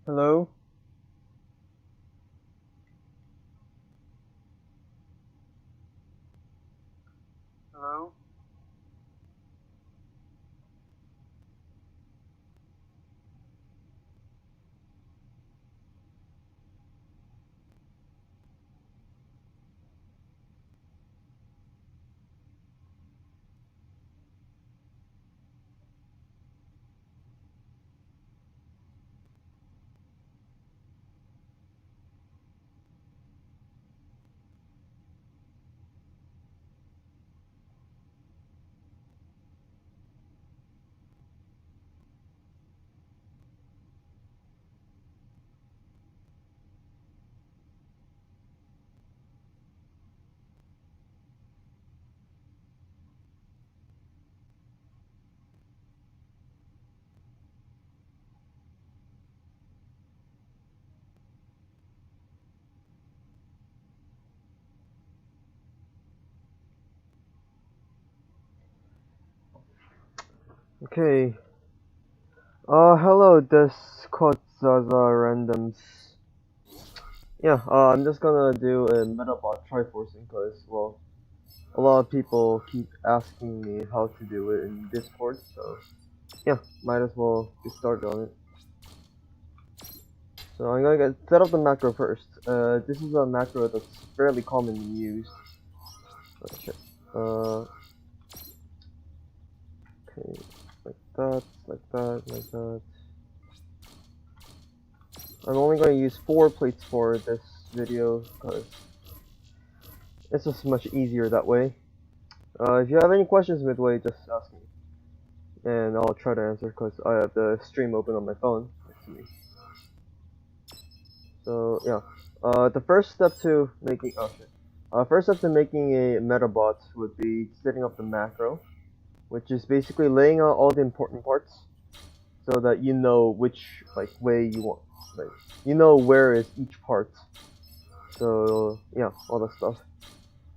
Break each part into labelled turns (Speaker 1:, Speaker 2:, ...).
Speaker 1: Hello? Hello? Okay. Hello, this Zaza randoms. Yeah, I'm just gonna do a metabot triforcing because, well, a lot of people keep asking me how to do it in Discord, so yeah, might as well get started on it. So I'm gonna set up the macro first. This is a macro that's fairly commonly used. Let's check. Okay, like that, like that, like that. I'm only going to use 4 plates for this video because it's just much easier that way. If you have any questions midway, just ask me, and I'll try to answer because I have the stream open on my phone next to me. So yeah, the first step to making first step to making a metabot would be setting up the macro, which is basically laying out all the important parts so that you know which way you want, you know where is each part. So yeah, all that stuff.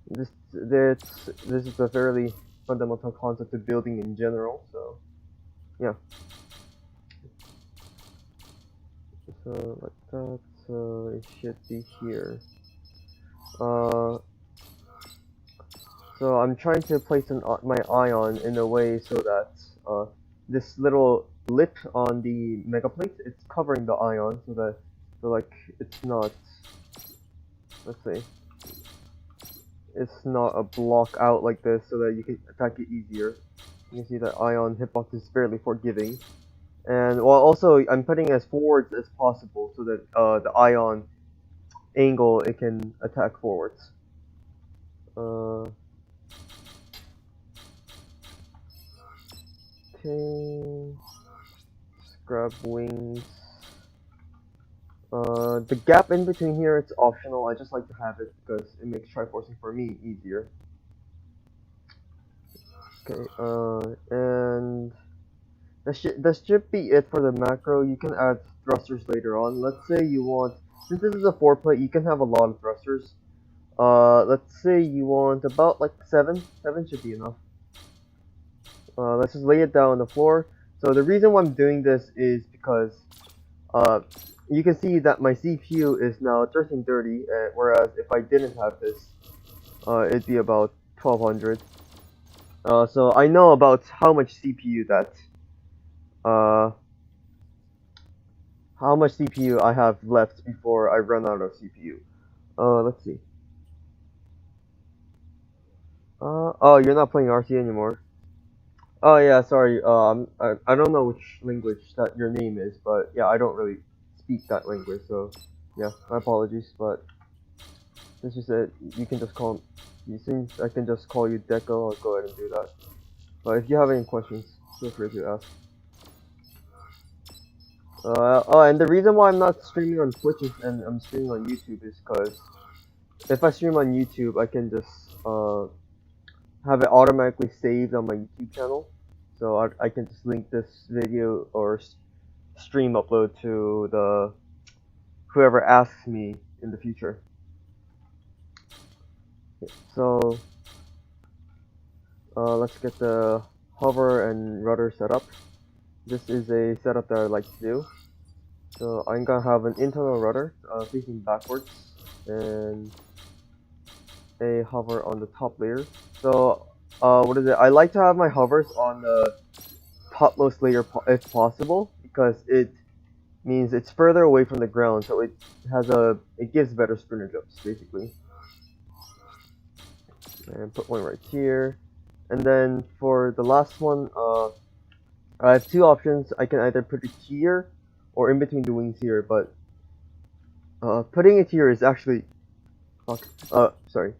Speaker 1: This is a fairly fundamental concept of building in general. So yeah. So like that. So it should be here. So I'm trying to place my ion in a way so that this little lip on the mega plate, it's covering the ion so that it's not, let's say, it's not a block out like this so that you can attack it easier. You can see that ion hitbox is fairly forgiving. And while also I'm putting as forwards as possible so that the ion angle it can attack forwards. Okay, let's grab wings. The gap in between here, it's optional. I just like to have it because it makes triforcing for me easier. Okay, and that should be it for the macro. You can add thrusters later on. Let's say you want, since this is a 4 plate, you can have a lot of thrusters. Let's say you want about like 7. 7 should be enough. Let's just lay it down on the floor. So the reason why I'm doing this is because you can see that my CPU is now 1330, whereas if I didn't have this, it'd be about 1200. So I know about how much CPU I have left before I run out of CPU. Let's see. Oh, you're not playing RC anymore. Oh yeah, sorry. I don't know which language that your name is, but yeah, I don't really speak that language, so yeah, my apologies. But since you said you can just call, since I can just call you Deco, I'll go ahead and do that. But if you have any questions, feel free to ask. Oh, and the reason why I'm not streaming on Twitch and I'm streaming on YouTube is because if I stream on YouTube, I can just have it automatically saved on my YouTube channel. So I can just link this video or stream upload to the whoever asks me in the future. So let's get the hover and rudder set up. This is a setup that I like to do. So I'm gonna have an internal rudder facing backwards and a hover on the top layer. So what is it? I like to have my hovers on the topmost layer if possible, because it means it's further away from the ground, so it gives better sprinter jumps basically. And put one right here. And then for the last one, I have two options. I can either put it here or in between the wings here, but putting it here is actually putting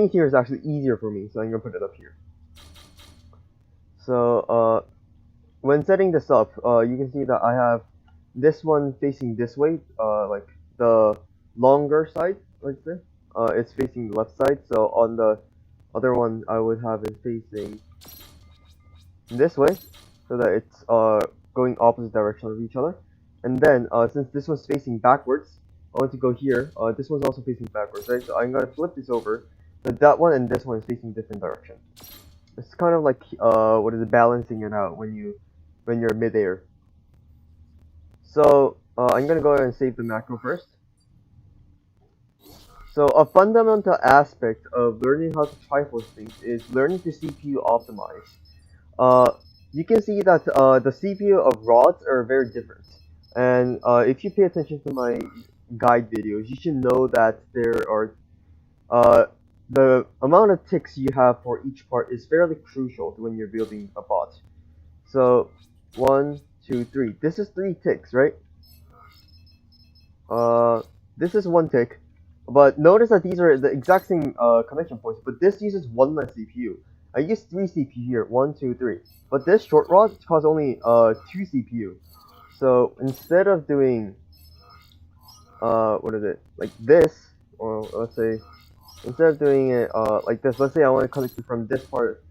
Speaker 1: it here is actually easier for me, so I'm gonna put it up here. So when setting this up, you can see that I have this one facing this way, like the longer side, let's say. It's facing the left side, so on the other one I would have it facing this way, so that it's going opposite direction of each other. And then since this one's facing backwards, I want to go here. This one's also facing backwards, right? So I'm gonna flip this over. So that one and this one is facing different direction. It's kind of like what is it, balancing it out when you're midair. So I'm gonna go ahead and save the macro first. So a fundamental aspect of learning how to triforce things is learning to CPU optimize. You can see that the CPU of rods are very different, and if you pay attention to my guide videos, you should know that there are the amount of ticks you have for each part is fairly crucial when you're building a bot. So 1, 2, 3. This is 3 ticks, right? This is 1 tick, but notice that these are the exact same connection points, but this uses 1 less CPU. I use 3 CPU here, 1, 2, 3. But this short rod costs only 2 CPU. So instead of doing what is it, like this, or let's say instead of doing it like this, let's say I want to connect it from this part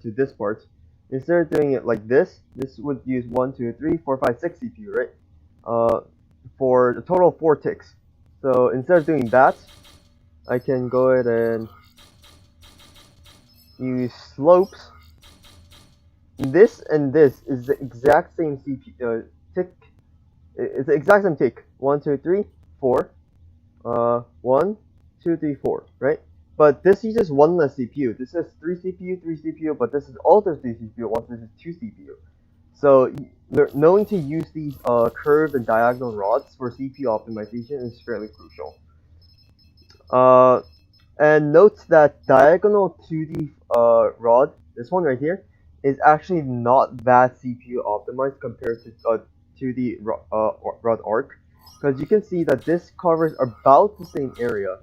Speaker 1: to this part. Instead of doing it like this would use 1, 2, 3, 4, 5, 6 CPU, right? For a total of 4 ticks. So instead of doing that, I can go ahead and use slopes. This and this is the exact same CPU tick. It's the exact same tick. 1, 2, 3, 4. 1, 2, 3, 4. Right? But this uses 1 less CPU. This is 3 CPU, 3 CPU, but this is also 3 CPU. Once this is 2 CPU. So knowing to use these curved and diagonal rods for CPU optimization is fairly crucial. And note that diagonal 2D rod, this one right here, is actually not that CPU optimized compared to 2D rod arc, because you can see that this covers about the same area,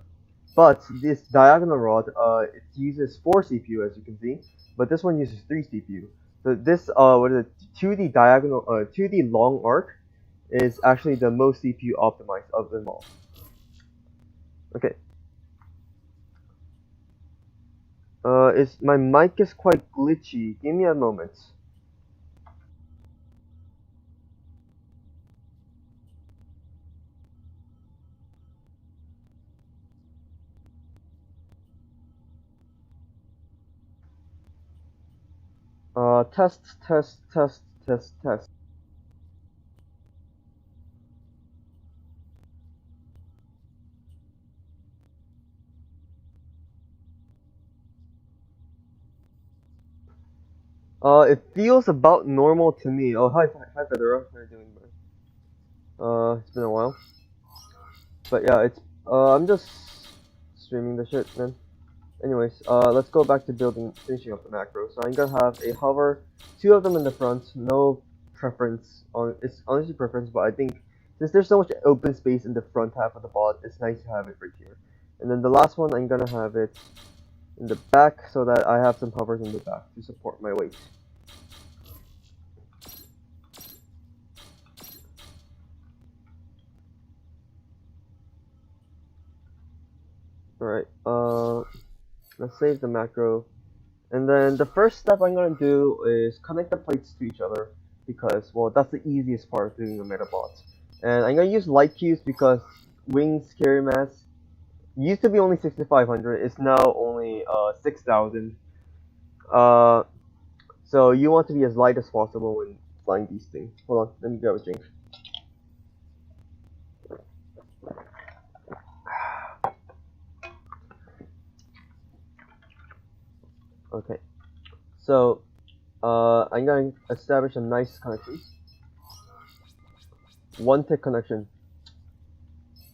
Speaker 1: but this diagonal rod it uses 4 CPU, as you can see, but this one uses 3 CPU. So this what is it, 2D diagonal 2D long arc is actually the most CPU optimized of them all. Okay. My mic is quite glitchy. Give me a moment. Test, test, test, test, test. It feels about normal to me. Oh, hi, Fedora. How are you doing, bud? It's been a while. But yeah, I'm just streaming the shit, man. Anyways, let's go back to finishing up the macro. So I'm gonna have a hover, 2 of them in the front, no preference it's honestly preference, but I think since there's so much open space in the front half of the bot, it's nice to have it right here. And then the last one, I'm gonna have it in the back so that I have some hovers in the back to support my weight. Alright, let's save the macro. And then the first step I'm going to do is connect the plates to each other, because, well, that's the easiest part of doing a metabot. And I'm going to use light cues because wings carry mass used to be only 6,500, it's now only 6,000. So you want to be as light as possible when flying these things. Hold on, let me grab a drink. Okay, so I'm going to establish a nice connection. One tick connection.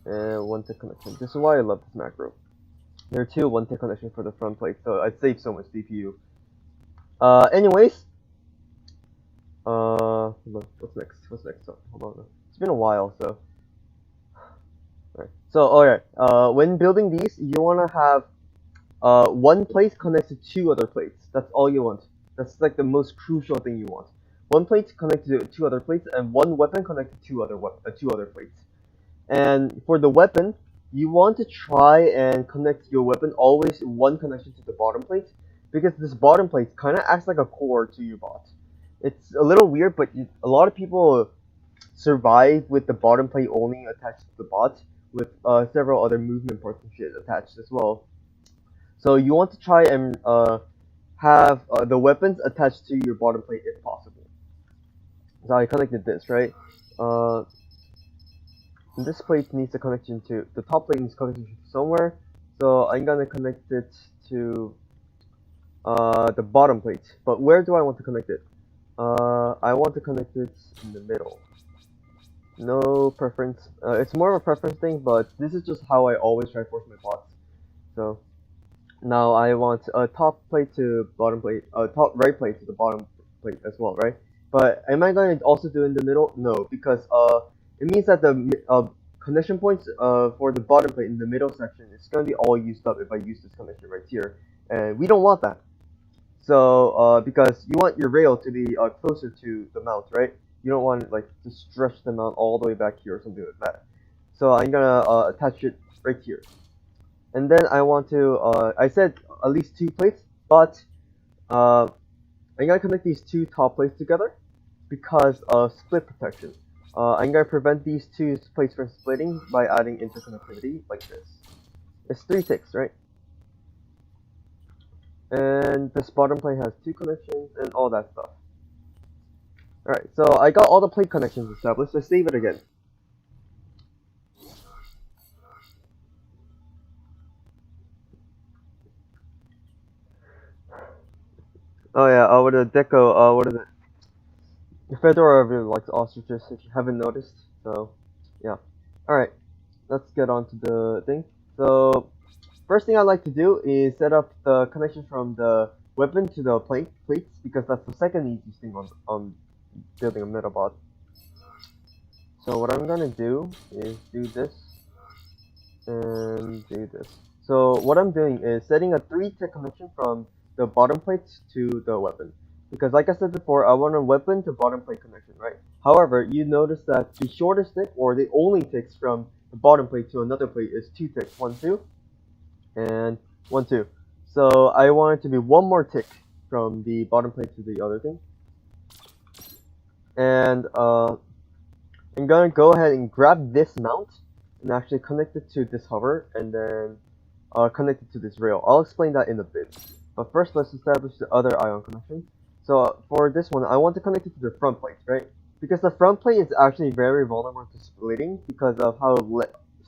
Speaker 1: And one tick connection. This is why I love this macro. There are two one tick connections for the front plate, so I'd save so much CPU. Anyways, what's next? What's next? Oh, hold on. It's been a while, so. Alright. So, alright. When building these, you want to have one plate connected to two other plates. That's all you want. That's like the most crucial thing you want. One plate connected to two other plates, and one weapon connected to two other plates. And for the weapon, you want to try and connect your weapon always one connection to the bottom plate, because this bottom plate kind of acts like a core to your bot. It's a little weird, but a lot of people survive with the bottom plate only attached to the bot, with several other movement parts and shit attached as well. So you want to try and have the weapons attached to your bottom plate if possible. So I connected this, right? This plate needs a connection to, the top plate needs connection to somewhere, so I'm gonna connect it to the bottom plate. But where do I want to connect it? I want to connect it in the middle. No preference. It's more of a preference thing, but this is just how I always try to force my bots. So now I want a top plate to bottom plate, top right plate to the bottom plate as well, right? But am I going to also do in the middle? No, because it means that the connection points for the bottom plate in the middle section is going to be all used up if I use this connection right here, and we don't want that. So because you want your rail to be closer to the mount, right? You don't want like to stretch the mount all the way back here or something like that. So I'm gonna attach it right here, and then I want to I said at least two plates, but I'm gonna connect these two top plates together because of split protection. I'm gonna prevent these two plates from splitting by adding interconnectivity like this. It's 3 ticks, right? And this bottom plate has 2 connections and all that stuff. Alright, so I got all the plate connections established. Let's save it again. Oh yeah, with the deco, what is it? Fedora really likes ostriches, if you haven't noticed. So, yeah. Alright, let's get on to the thing. So, first thing I like to do is set up the connection from the weapon to the plates, because that's the second easiest thing on building a metabot. So what I'm gonna do is do this and do this. So what I'm doing is setting a 3-tick connection from the bottom plate to the weapon. Because like I said before, I want a weapon to bottom plate connection, right? However, you notice that the shortest tick, or the only ticks from the bottom plate to another plate, is 2 ticks. 1, 2, and 1, 2. So I want it to be one more tick from the bottom plate to the other thing. And I'm gonna go ahead and grab this mount and actually connect it to this hover, and then connect it to this rail. I'll explain that in a bit. But first, let's establish the other ion connection. So for this one, I want to connect it to the front plate, right? Because the front plate is actually very vulnerable to splitting because of how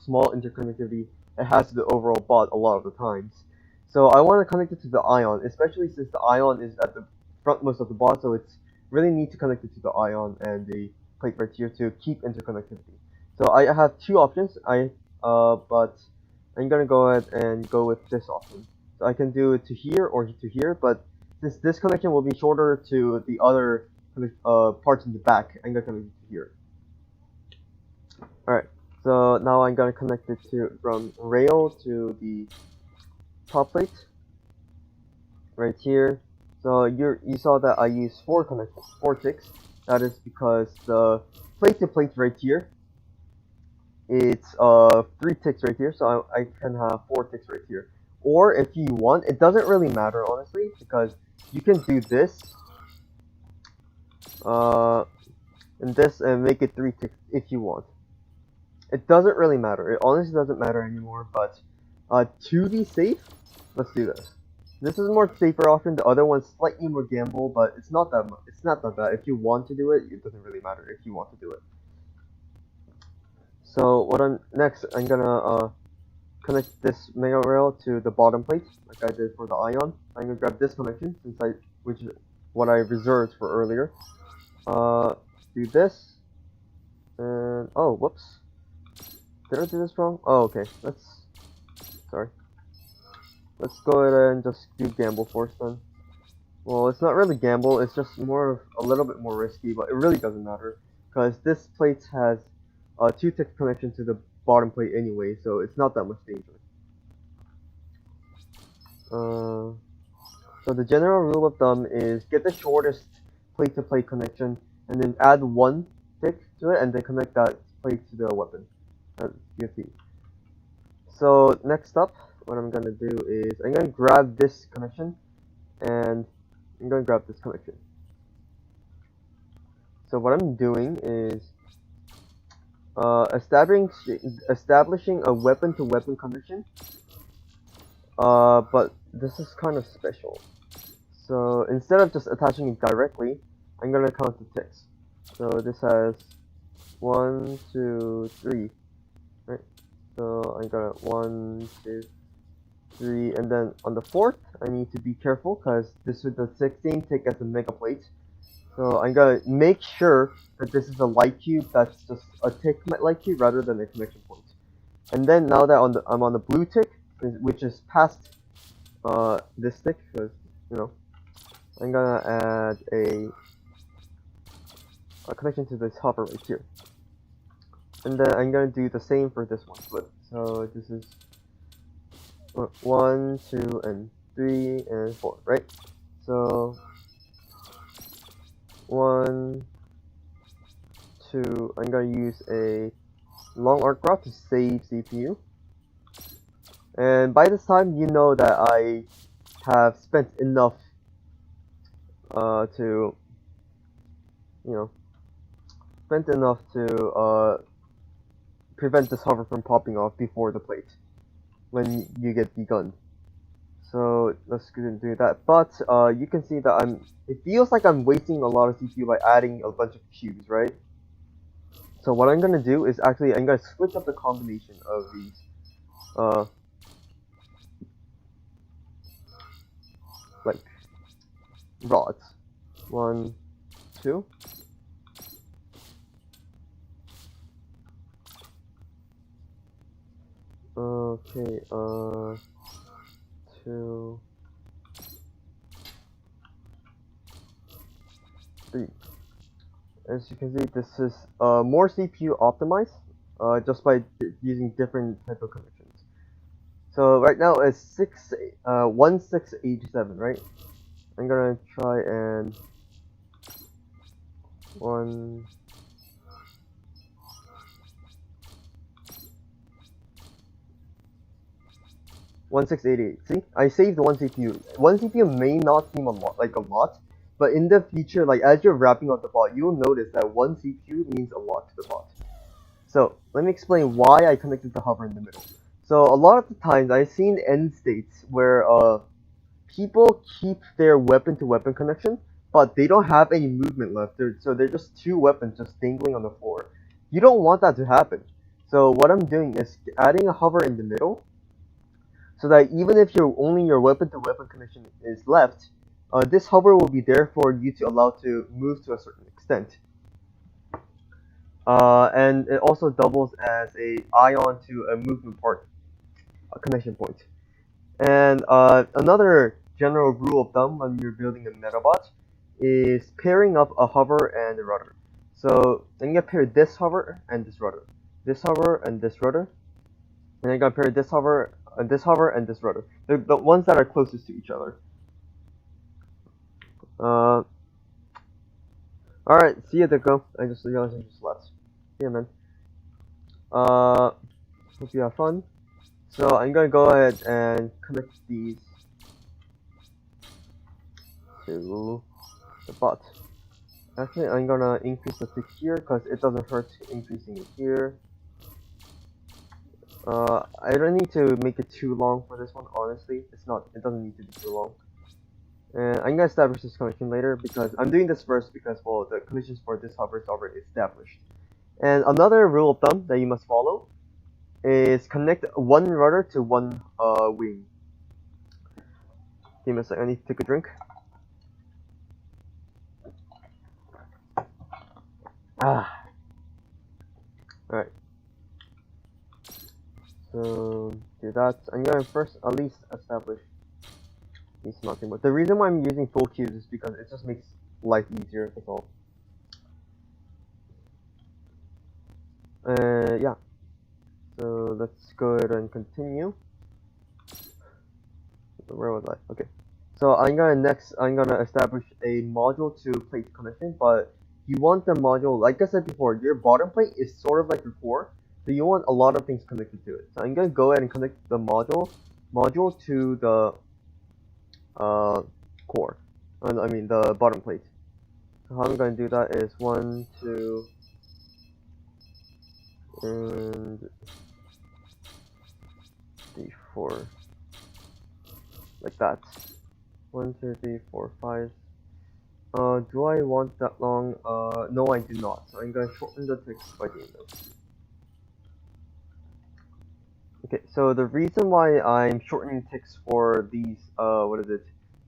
Speaker 1: small interconnectivity it has to the overall bot a lot of the times. So I want to connect it to the ion, especially since the ion is at the frontmost of the bot, so it's really need to connect it to the ion and the plate right here to keep interconnectivity. So I have 2 options, but I'm gonna go ahead and go with this option. So I can do it to here or to here, but since this connection will be shorter to the other parts in the back, I'm gonna connect it to here. Alright, so now I'm gonna connect it to from rail to the top plate right here. So you saw that I used 4 connections, 4 ticks. That is because the plate to plate right here, it's 3 ticks right here, so I can have 4 ticks right here. Or if you want, it doesn't really matter honestly, because you can do this and this and make it 3 ticks if you want. It doesn't really matter. It honestly doesn't matter anymore, but to be safe, let's do this. This is more safer option. The other one's slightly more gamble, but it's not that much. It's not that bad. If you want to do it, it doesn't really matter if you want to do it. So what I'm gonna connect this mega rail to the bottom plate, like I did for the ion. I'm gonna grab this connection which is what I reserved for earlier. Do this, and oh, whoops, did I do this wrong? Oh, okay. Sorry. Let's go ahead and just do gamble force then. Well, it's not really gamble, it's just more of a little bit more risky, but it really doesn't matter because this plate has a 2-tick connection to the bottom plate anyway, so it's not that much danger. So the general rule of thumb is get the shortest plate-to-plate connection, and then add 1 tick to it, and then connect that plate to the weapon. As you see. So next up, what I'm gonna do is I'm gonna grab this connection, and I'm gonna grab this connection. So what I'm doing is establishing a weapon-to-weapon connection. But this is kind of special. So instead of just attaching it directly, I'm gonna count the ticks. So this has 1, 2, 3, right? So I got 1, 2, 3, and then on the 4th, I need to be careful because this is the 16 tick as a mega plate. So I'm gonna make sure that this is a light cube that's just a tick light cube rather than a connection point. And then now that I'm on the blue tick, which is past this tick, because you know, I'm gonna add a connection to this hover right here. And then I'm gonna do the same for this one. So this is 1, 2, and 3, and 4, right? So 1, 2, I'm gonna use a long arc route to save CPU. And by this time, you know that I have spent enough to prevent this hover from popping off before the plate when you get begunned. So let's do that. But you can see that it feels like I'm wasting a lot of CPU by adding a bunch of cubes, right? So what I'm gonna do is I'm gonna switch up the combination of these like rods. 1, 2. Okay, 2, 3. As you can see, this is more CPU optimized, just by using different type of connections. So right now it's 1687, right? I'm gonna try and 1688. See, I saved 1 CPU. 1 CPU may not seem a lot, but in the future, like as you're wrapping up the bot, you'll notice that 1 CPU means a lot to the bot. So let me explain why I connected the hover in the middle. So a lot of the times I've seen end states where people keep their weapon-to-weapon connection, but they don't have any movement left. So they're just 2 weapons just dangling on the floor. You don't want that to happen. So what I'm doing is adding a hover in the middle, so that even if only your weapon-to-weapon connection is left, this hover will be there for you to allow to move to a certain extent. And it also doubles as a ion to a movement part, a connection point. And another general rule of thumb when you're building a metabot is pairing up a hover and a rudder. So I'm gonna pair this hover and this rudder, this hover and this rudder, and I'm gonna pair this hover and this hover and this rudder. They're the ones that are closest to each other. Alright, see you, Deco. I just realized I just left. Yeah, man. Hope you have fun. So I'm gonna go ahead and connect these to the bot. Actually, I'm gonna increase the tick here because it doesn't hurt increasing it here. I don't need to make it too long for this one, honestly. It doesn't need to be too long. And I'm gonna establish this connection later because I'm doing this first because, well, the conditions for this hover is already established. And another rule of thumb that you must follow is connect one rudder to one wing. Give me a second, I need to take a drink. Alright. So do that. I'm gonna first at least establish these mounting boards. The reason why I'm using full cubes is because it just makes life easier, that's all. Yeah. So let's go ahead and continue. Where was I? Okay. So I'm gonna establish a module to plate connection, but you want the module, like I said before, your bottom plate is sort of like your core, so you want a lot of things connected to it. So I'm gonna go ahead and connect the module to the core. I mean the bottom plate. So how I'm gonna do that is 1, 2, and 3, 4, like that. 1, 2, 3, 4, 5. Do I want that long? No, I do not. So I'm gonna shorten the text by doing this. Okay, so the reason why I'm shortening text for these,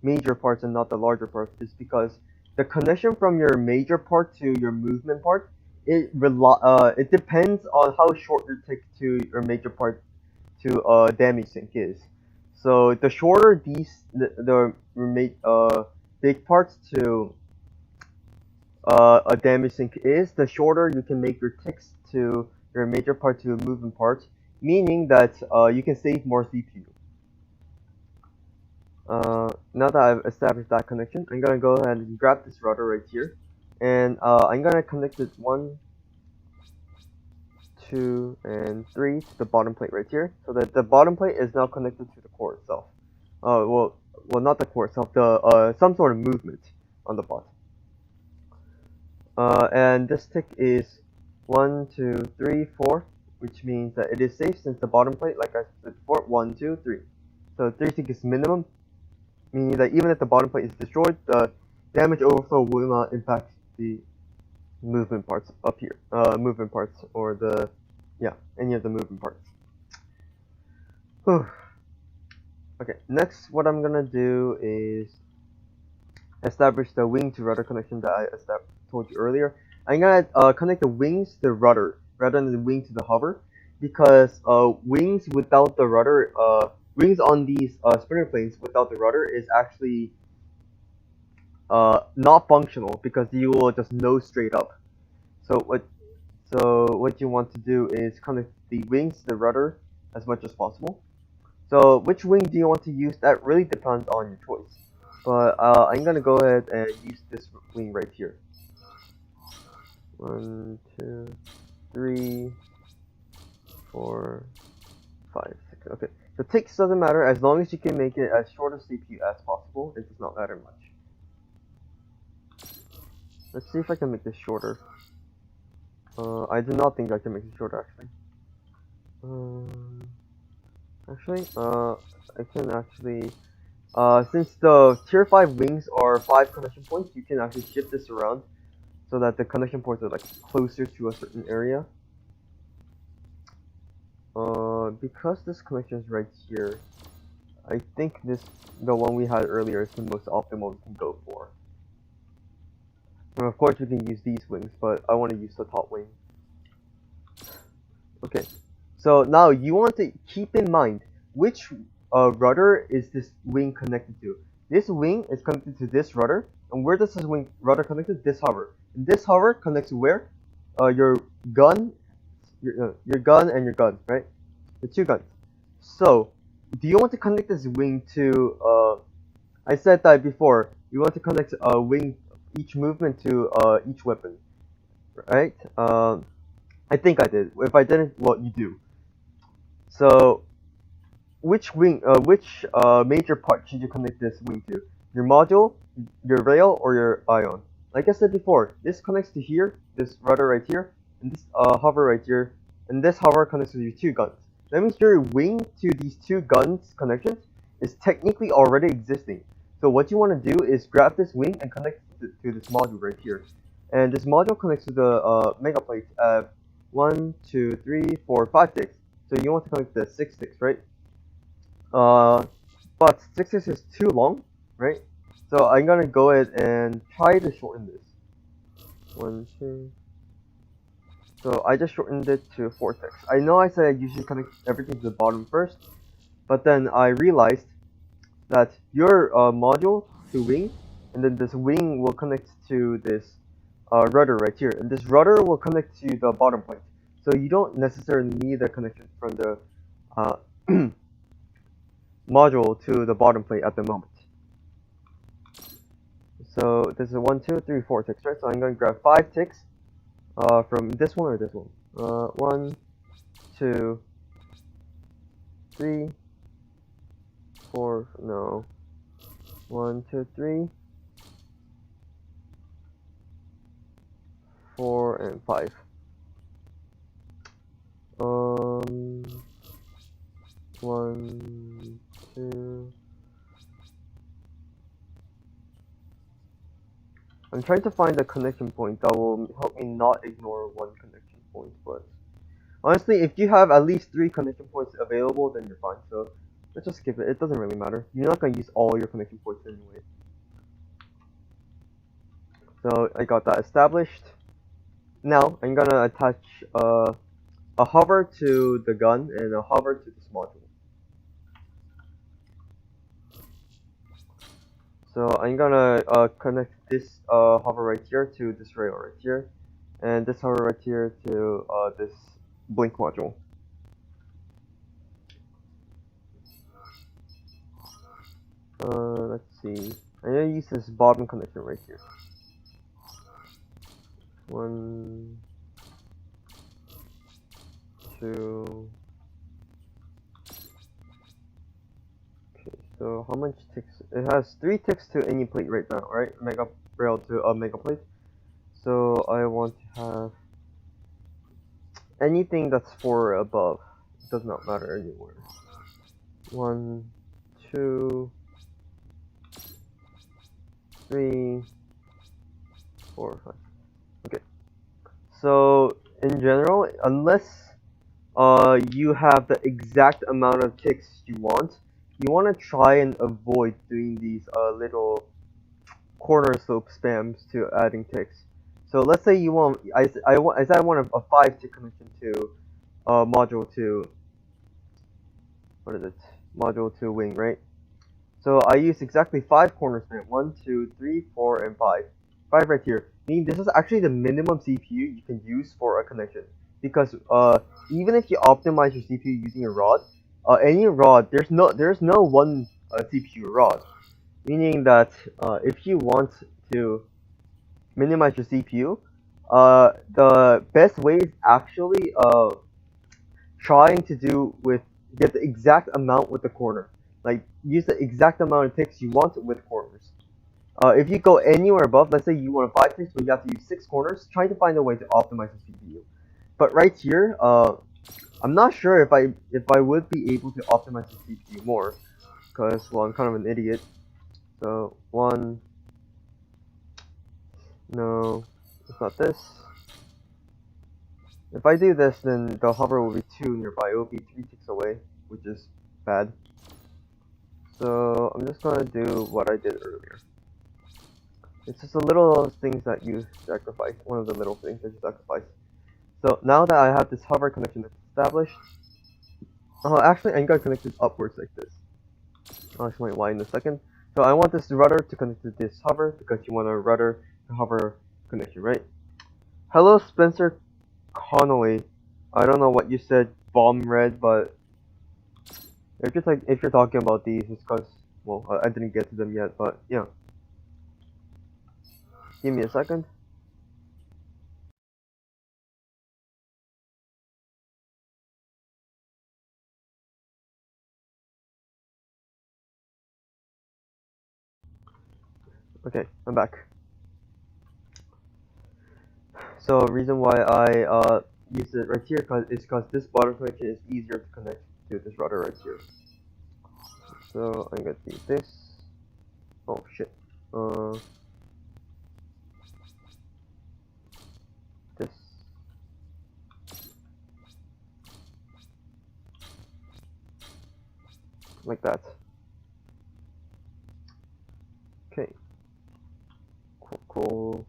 Speaker 1: major parts and not the larger parts is because the connection from your major part to your movement part, it depends on how short your text to your major part to damage sink is. So the shorter the big parts to a damage sink is, the shorter you can make your ticks to your major part to a movement part, meaning that you can save more CPU. Now that I've established that connection, I'm gonna go ahead and grab this rudder right here, and I'm gonna connect it 1, 2, and 3 to the bottom plate right here, so that the bottom plate is now connected to the core itself. Well, not the core itself, the some sort of movement on the bottom. And this tick is 1, 2, 3, 4, which means that it is safe since the bottom plate, like I said before, 1, 2, 3. So 3 tick is minimum, meaning that even if the bottom plate is destroyed, the damage overflow will not impact the movement parts up here. Movement parts, or any of the movement parts. Whew. Okay, next what I'm gonna do is establish the wing to rudder connection that I told you earlier. I'm gonna connect the wings to the rudder rather than the wing to the hover, because wings without the rudder, wings on these spinner planes without the rudder is actually not functional, because you will just nose straight up. So what you want to do is connect the wings to the rudder as much as possible. So which wing do you want to use? That really depends on your choice. But I'm gonna go ahead and use this wing right here. 1, 2, 3, 4, 5, 6. Okay. The ticks doesn't matter as long as you can make it as short of CPU as possible. It does not matter much. Let's see if I can make this shorter. I do not think I can make it shorter actually. I can actually. Since the tier 5 wings are 5 connection points, you can actually shift this around so that the connection points are like closer to a certain area. Because this connection is right here, I think the one we had earlier is the most optimal we can go for. And of course, we can use these wings, but I want to use the top wing. Okay, so now you want to keep in mind which rudder is this wing connected to. This wing is connected to this rudder, and where does this rudder connect to? This hover. And this hover connects to where? Your gun, your gun and your gun, right? The 2 guns. So, do you want to connect this wing to? I said that before. You want to connect each movement to each weapon, right? I think I did. If I didn't, well, you do. So, which major part should you connect this wing to? Your module, your rail, or your ion? Like I said before, this connects to here, this rudder right here, and this hover right here, and this hover connects to your 2 guns. That means your wing to these 2 guns connections is technically already existing. So what you want to do is grab this wing and connect it to this module right here. And this module connects to the mega plate at 1, 2, 3, 4, 5 ticks. So you want to connect the 6 ticks, right? But 6 ticks is too long, right? So I'm gonna go ahead and try to shorten this. 1, 2. So I just shortened it to 4 ticks. I know I said I usually connect everything to the bottom first, but then I realized that your module to wing, and then this wing will connect to this rudder right here, and this rudder will connect to the bottom plate. So you don't necessarily need a connection from the module to the bottom plate at the moment. So this is 1, 2, 3, 4 ticks, right? So I'm going to grab 5 ticks from this one or this one. 1, 2, 3, 4, no. 1, 2, 3, 4, and 5. 1, 2. I'm trying to find a connection point that will help me not ignore one connection point, but honestly, if you have at least 3 connection points available, then you're fine. So let's just skip it. It doesn't really matter. You're not going to use all your connection points anyway. So I got that established. Now I'm gonna attach a hover to the gun and a hover to this module. So I'm gonna connect this hover right here to this rail right here, and this hover right here to this blink module. Let's see. I'm gonna use this bottom connection right here. 1, 2. Okay, so how much ticks? It has 3 ticks to any plate right now, right? Mega rail to a mega plate. So I want to have anything that's 4 or above. It does not matter anywhere. 1, 2, 3, 4, 5. Okay. So in general, unless you have the exact amount of ticks you want to try and avoid doing these little corner slope spams to adding ticks. So let's say you want, I want a 5 tick connection to module to, what is it? Module to wing, right? So I use exactly 5 corner spam. 1, 2, 3, 4, and 5. 5 right here. Meaning this is actually the minimum CPU you can use for a connection. Because even if you optimize your CPU using a rod, any rod, there's no one CPU rod. Meaning that if you want to minimize your CPU, the best way is actually trying to get the exact amount with the corner. Like use the exact amount of ticks you want with corners. If you go anywhere above, let's say you want 5 ticks, but you have to use 6 corners, try to find a way to optimize the CPU. But right here, I'm not sure if I would be able to optimize the CPU more, because well, I'm kind of an idiot. So 1, no, it's not this. If I do this, then the hover will be 2 nearby. It will be 3 ticks away, which is bad. So I'm just gonna do what I did earlier. It's just the little things that you sacrifice. One of the little things that you sacrifice. So now that I have this hover connection established, actually I'm gonna connect this upwards like this. I'll explain why in a second. So I want this rudder to connect to this hover because you want a rudder to hover connection, right? Hello, Spencer Connolly. I don't know what you said, bomb red, but if you're talking about these, it's because well I didn't get to them yet, but yeah. Give me a second. Okay, I'm back. So reason why I use it right here is because this bottom connection is easier to connect to this rudder right here. So I'm gonna do this. Oh shit. This. like that. Okay. Cool.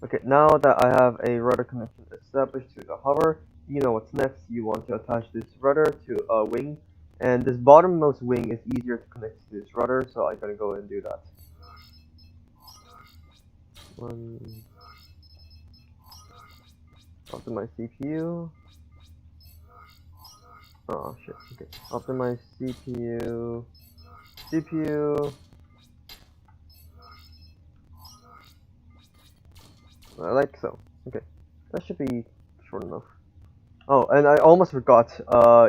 Speaker 1: Okay, now that I have a rudder connection established to the hover, you know what's next. You want to attach this rudder to a wing, and this bottommost wing is easier to connect to this rudder, so I'm gonna go ahead and do that. Optimize CPU. Oh shit, okay. Optimize CPU. CPU. Like so. Okay. That should be short enough. Oh, and I almost forgot.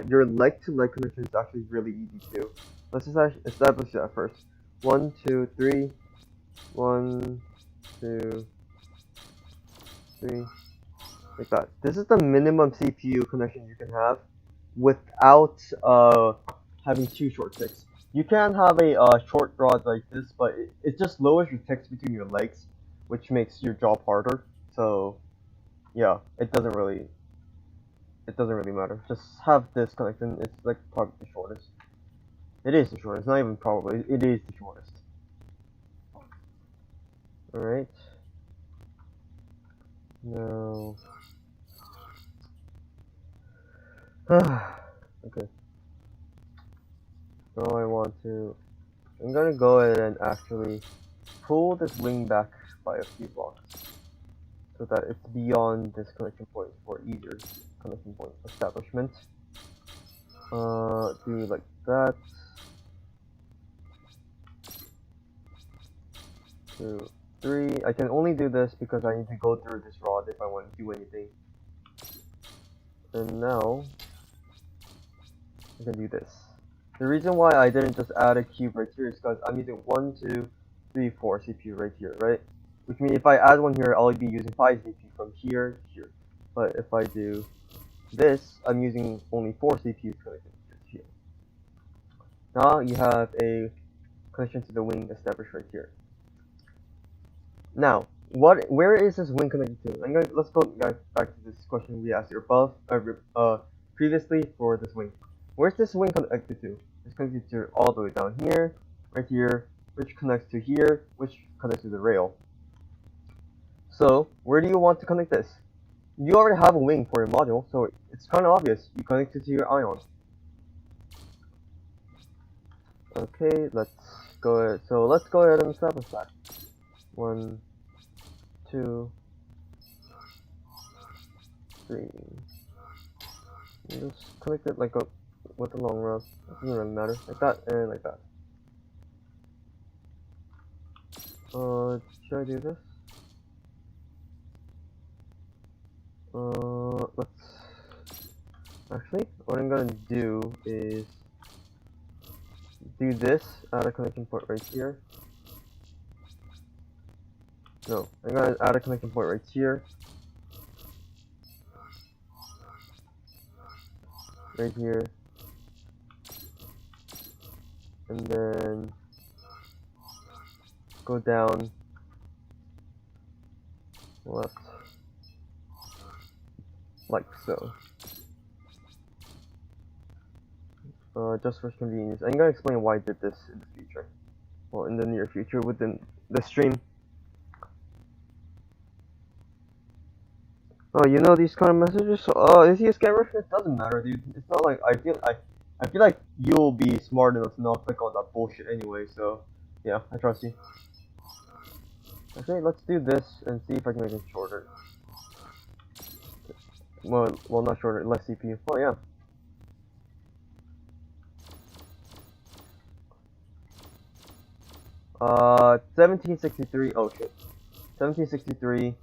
Speaker 1: Your leg-to-leg connection is actually really easy too. Let's just establish that first. 1, 2, 3. 1, 2, 3. Like that. This is the minimum CPU connection you can have without having 2 short ticks. You can have a short rod like this, but it just lowers your ticks between your legs, which makes your job harder. So yeah, it doesn't really matter. Just have this connection. It's like probably the shortest. It is the shortest. Not even probably. It is the shortest. All right. Now. Okay. Now I want to. I'm gonna go ahead and actually pull this wing back by a few blocks, so that it's beyond this connection point for easier connection point establishment. Do like that. 2, 3. I can only do this because I need to go through this rod if I want to do anything. And now I can do this. The reason why I didn't just add a cube right here is because I'm using 1, 2, 3, 4 CPU right here, right? Which means if I add one here, I'll be using 5 CPU from here to here. But if I do this, I'm using only 4 CPUs connected here. Now you have a connection to the wing established right here. Now, where is this wing connected to? Let's go back to this question we asked above, previously for this wing. Where's this wing connected to? It's connected to all the way down here, right here, which connects to here, which connects to the rail. So, where do you want to connect this? You already have a wing for your module, so it's kind of obvious. You connect it to your ion. Okay, let's go ahead. So let's go ahead and establish that. 1, 2, 3. You just connect it like with a long rod. It doesn't really matter. Like that and like that. Should I do this? Let's actually. What I'm gonna do is do this. Add a connecting port right here. No, I'm gonna add a connecting point right here. Right here. And then go down left. Like so. Just for convenience. I'm gonna explain why I did this in the future. Well, in the near future within the stream. Oh, you know these kind of messages? Is he a scammer? It doesn't matter, dude. It's not like I feel like you'll be smart enough to not click on that bullshit anyway. So, yeah, I trust you. Okay, let's do this and see if I can make it shorter. Well, not shorter, less CPU. Oh yeah. Uh, 1763. Oh shit. 1763.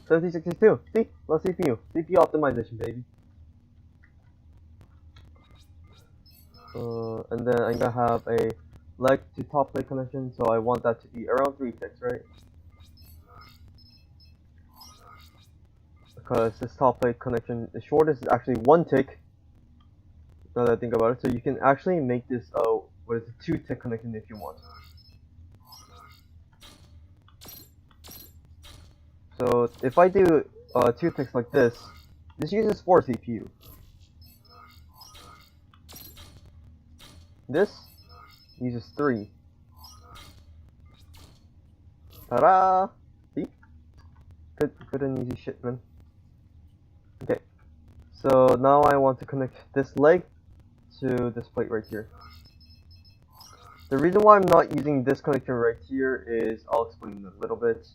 Speaker 1: 1762. See? Less CPU. CPU optimization, baby. And then I'm gonna have a leg to top plate connection, so I want that to be around 3 ticks, right? Because this top plate connection, the shortest is actually 1 tick. Now that I think about it, so you can actually make this what is a 2 tick connection if you want. So if I do 2 ticks like this uses 4 CPU. This uses 3. Ta-da! See? Good and easy shit, man. Okay. So now I want to connect this leg to this plate right here. The reason why I'm not using this connector right here is I'll explain in a little bit.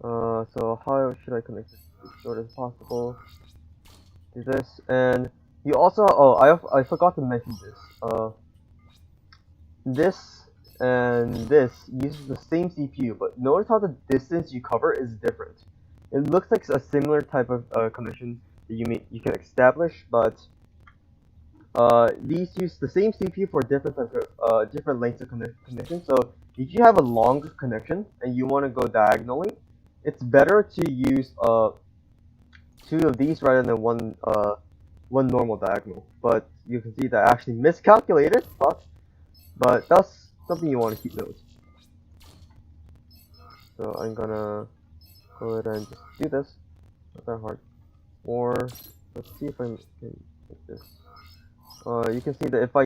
Speaker 1: So how should I connect this as short as possible? Do this, and you also I forgot to mention this. This and this uses the same CPU, but notice how the distance you cover is different. It looks like a similar type of connection that you can establish, but these use the same CPU for different types of, different lengths of connection. So if you have a longer connection and you want to go diagonally, it's better to use 2 of these rather than one normal diagonal. But you can see that I actually miscalculated, but that's something you want to keep note. So I'm gonna go ahead and just do this. Not that hard. Or let's see if I can make this. You can see that if I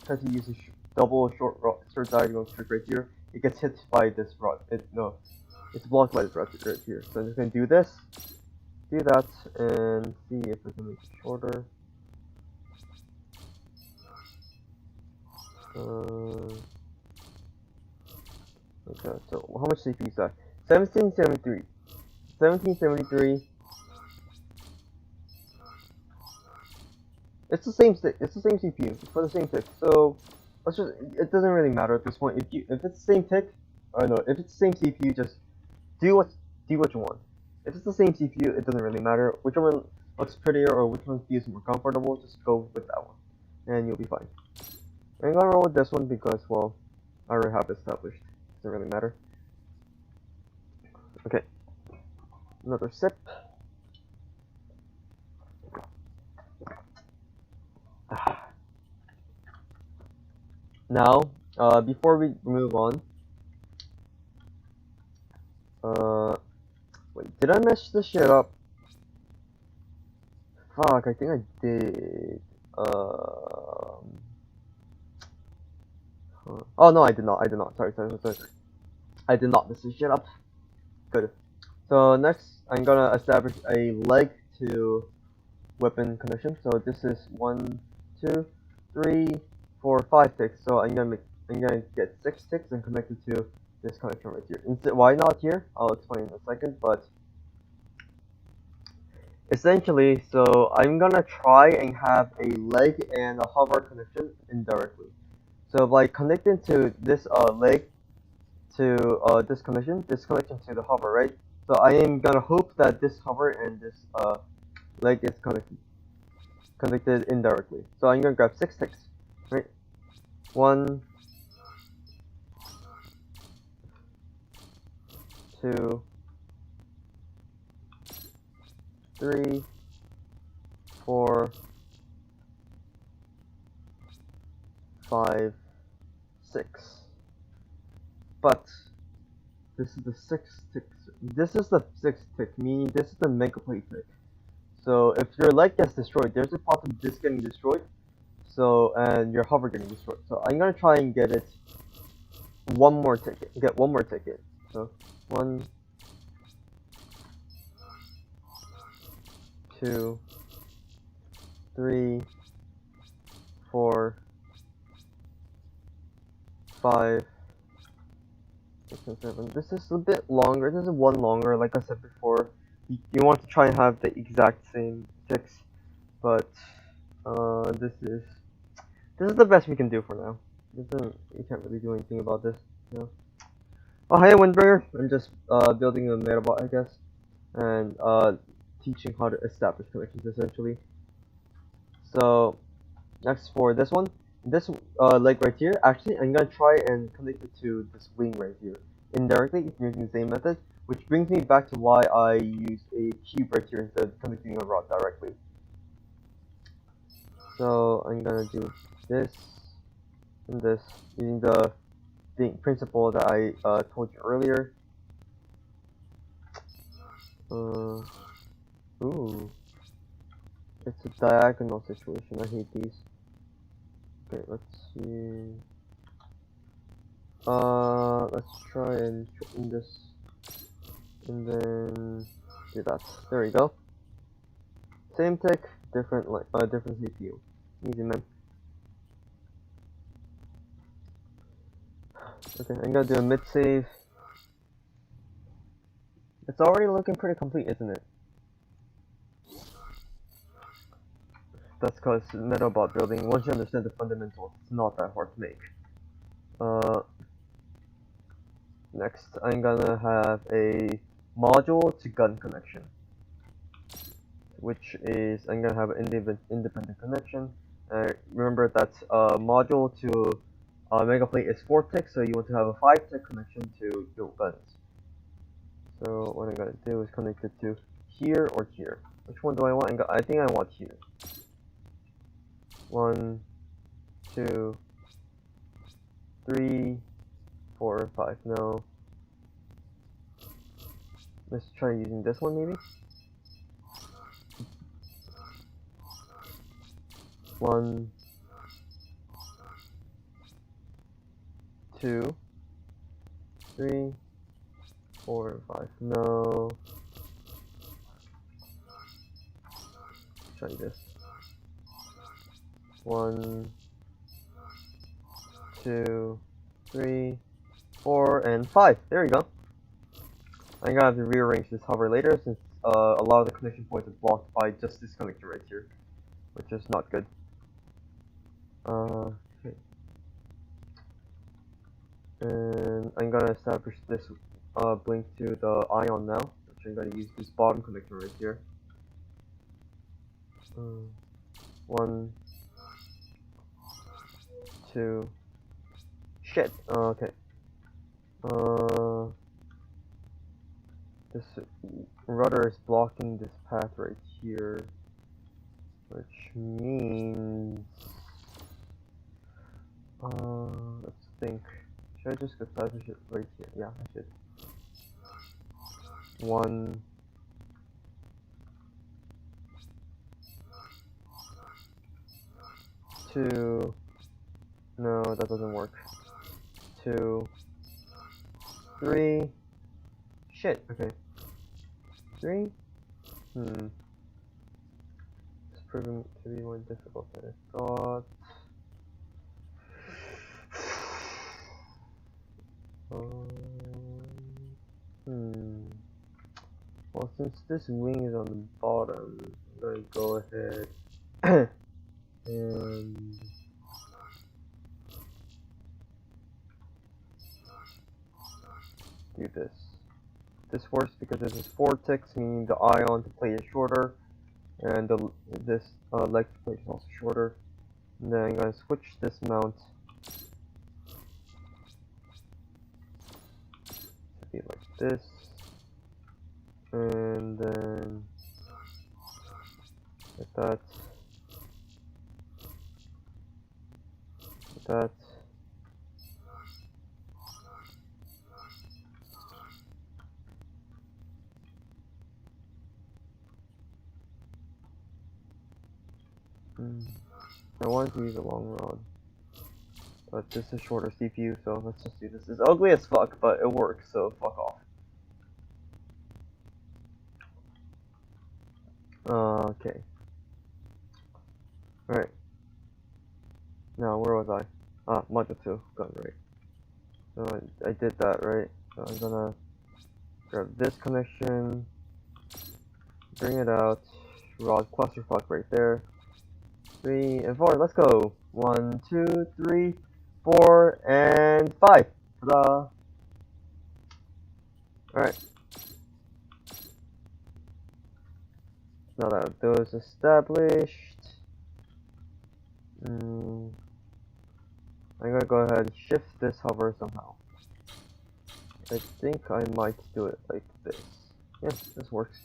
Speaker 1: try to use a double short diagonal trick right here, it gets hit by this rod. It's blocked by this rod right here. So I'm just gonna do this, do that, and see if I can make it shorter. Okay, so how much CPU is that? 1773. 1773. It's the same stick. It's the same CPU. It's for the same tick. So let's just. It doesn't really matter at this point. If it's the same tick, or no, if it's the same CPU, just do what you want. If it's the same CPU, it doesn't really matter. Whichever one looks prettier or which one feels more comfortable, just go with that one, and you'll be fine. I'm gonna roll with this one because, well, I already have it established. Doesn't really matter. Okay. Another sip. Now, before we move on, wait, did I mess this shit up? Fuck, I think I did. Oh no, I did not. Sorry. I did not mess this shit up. Good. So next, I'm gonna establish a leg to weapon connection. So this is 1, 2, 3, 4, 5 ticks. So I'm gonna get 6 ticks and connect it to this connection right here. Why not here? I'll explain in a second. But essentially, so I'm gonna try and have a leg and a hover connection indirectly. So by connecting to this leg to this connection to the hover, right? So I am gonna hope that this hover and this leg is connected indirectly. So I'm gonna grab 6 ticks, right? 1, 2, 3, 4, 5, 6. But this is the 6th tick. This is the 6th tick, meaning this is the mega plate tick. So if your leg gets destroyed, there's a possibility of this getting destroyed. So and your hover getting destroyed. So I'm gonna try and get it one more ticket. Get one more ticket. So 1, 2, 3, 4, 5, 6, and 7. This is a bit longer. This is one longer, like I said before. You want to try and have the exact same ticks, but this is the best we can do for now. You can't really do anything about this. You know? Oh, hey, Windbringer. I'm just building a metabot, I guess, and teaching how to establish connections essentially. So next for this one, this leg right here. Actually, I'm gonna try and connect it to this wing right here indirectly using the same method, which brings me back to why I use a cube right here instead of connecting a rod directly. So I'm gonna do this and this using the principle that I told you earlier. Ooh. It's a diagonal situation. I hate these. Okay, let's see. Let's try and shorten this, and then do that. There we go. Same tick, different different CPU. Easy, man. Okay, I'm gonna do a mid save. It's already looking pretty complete, isn't it? That's because metabot building, once you understand the fundamentals, it's not that hard to make. Next, I'm gonna have a module to gun connection, which is, I'm gonna have an independent connection. Remember that module to mega plate is 4 ticks, so you want to have a 5 tick connection to your guns. So what I'm gonna do is connect it to here or here. Which one do I want? I think I want here. 1, 2, 3, 4, 5. No. Let's try using this one maybe. 1, 2, 3, 4, 5. No. Try this. 1, 2, 3, 4, and 5. There we go. I'm gonna have to rearrange this hover later since a lot of the connection points are blocked by just this connector right here, which is not good. Okay. And I'm gonna establish this blink to the ion now, which I'm gonna use this bottom connector right here. 1, 2. Shit. Okay. This rudder is blocking this path right here, which means let's think. Should I just establish it right here? Yeah, I should. 1, 2. No, that doesn't work. 2, 3. Shit. Okay. 3. It's proving to be more difficult than I thought. Well, since this wing is on the bottom, I'm gonna go ahead and do this. This works because this is 4 ticks, meaning the ion to plate is shorter, and this leg to plate is also shorter. And then I'm gonna switch this mount to be like this, and then like that, like that. I wanted to use a long rod, but this is shorter CPU, so let's just do this. It's ugly as fuck, but it works, so fuck off. Okay. Alright. Now, where was I? Ah, module 2. Got it right. So I did that, right? So I'm gonna grab this connection, bring it out, rod clusterfuck right there. 3 and 4, let's go. 1, 2, 3, 4, and 5. Ta-da! Alright. Now that those established, I'm gonna go ahead and shift this hover somehow. I think I might do it like this. Yeah, this works.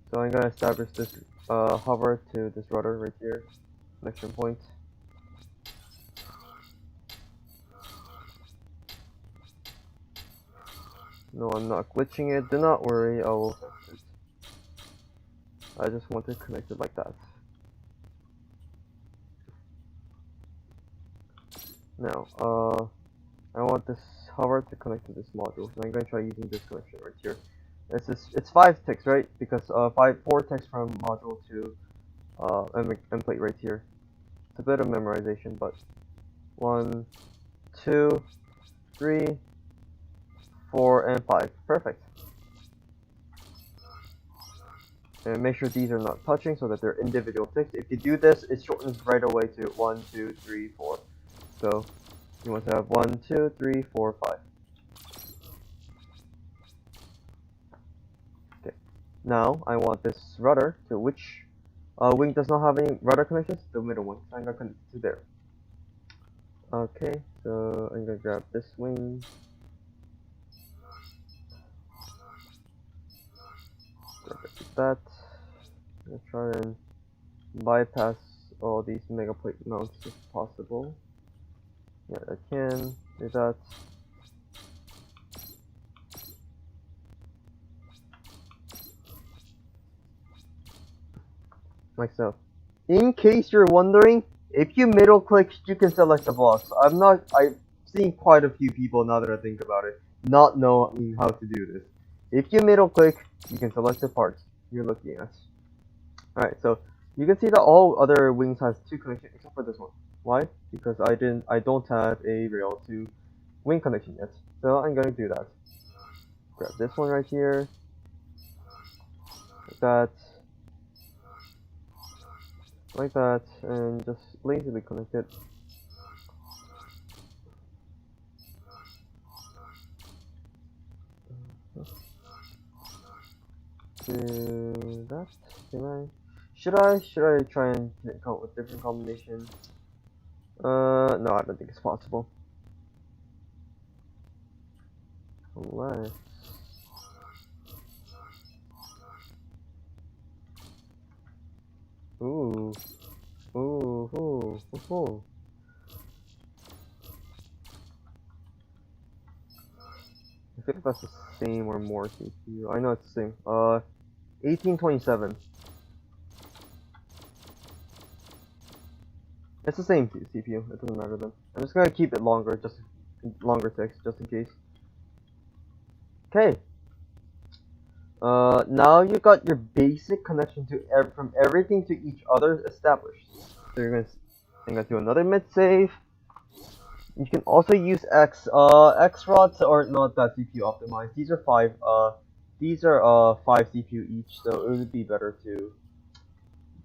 Speaker 1: So I'm gonna establish this hover to this rudder right here, connection point. No, I'm not glitching it. Do not worry, I will fix it. I just want to connect it like that. Now, I want this hover to connect to this module, so I'm going to try using this connection right here. It's 5 ticks, right? Because 4 ticks from module to end plate right here. It's a bit of memorization, but 1, 2, 3, 4, and 5. Perfect. And make sure these are not touching so that they're individual ticks. If you do this, it shortens right away to 1, 2, 3, 4. So you want to have 1, 2, 3, 4, 5. Okay. Now I want this rudder to which wing does not have any rudder connections? The middle one. So I'm gonna connect it to there. Okay, so I'm gonna grab this wing. Grab it like that. I'm gonna try and bypass all these mega plate mounts if possible. Yeah, I can do that. Myself. In case you're wondering, if you middle click, you can select the blocks. I've seen quite a few people, now that I think about it, not knowing how to do this. If you middle click, you can select the parts you're looking at. Alright, so you can see that all other wings has 2 connections except for this one. Why? Because I don't have a rail to wing connection yet. So I'm gonna do that. Grab this one right here. Like that. Like that, and just lazily connect it. Do that. Should I try and come up with different combination? No, I don't think it's possible. Unless ooh. I think that's the same or more CPU. I know it's the same. 1827. It's the same CPU. It doesn't matter then. I'm just gonna keep it longer, just longer ticks, just in case. Okay. Now you got your basic connection to from everything to each other established. So you're gonna do another mid save. You can also use X rods are not that CPU optimized. These are 5 5 CPU each, so it would be better to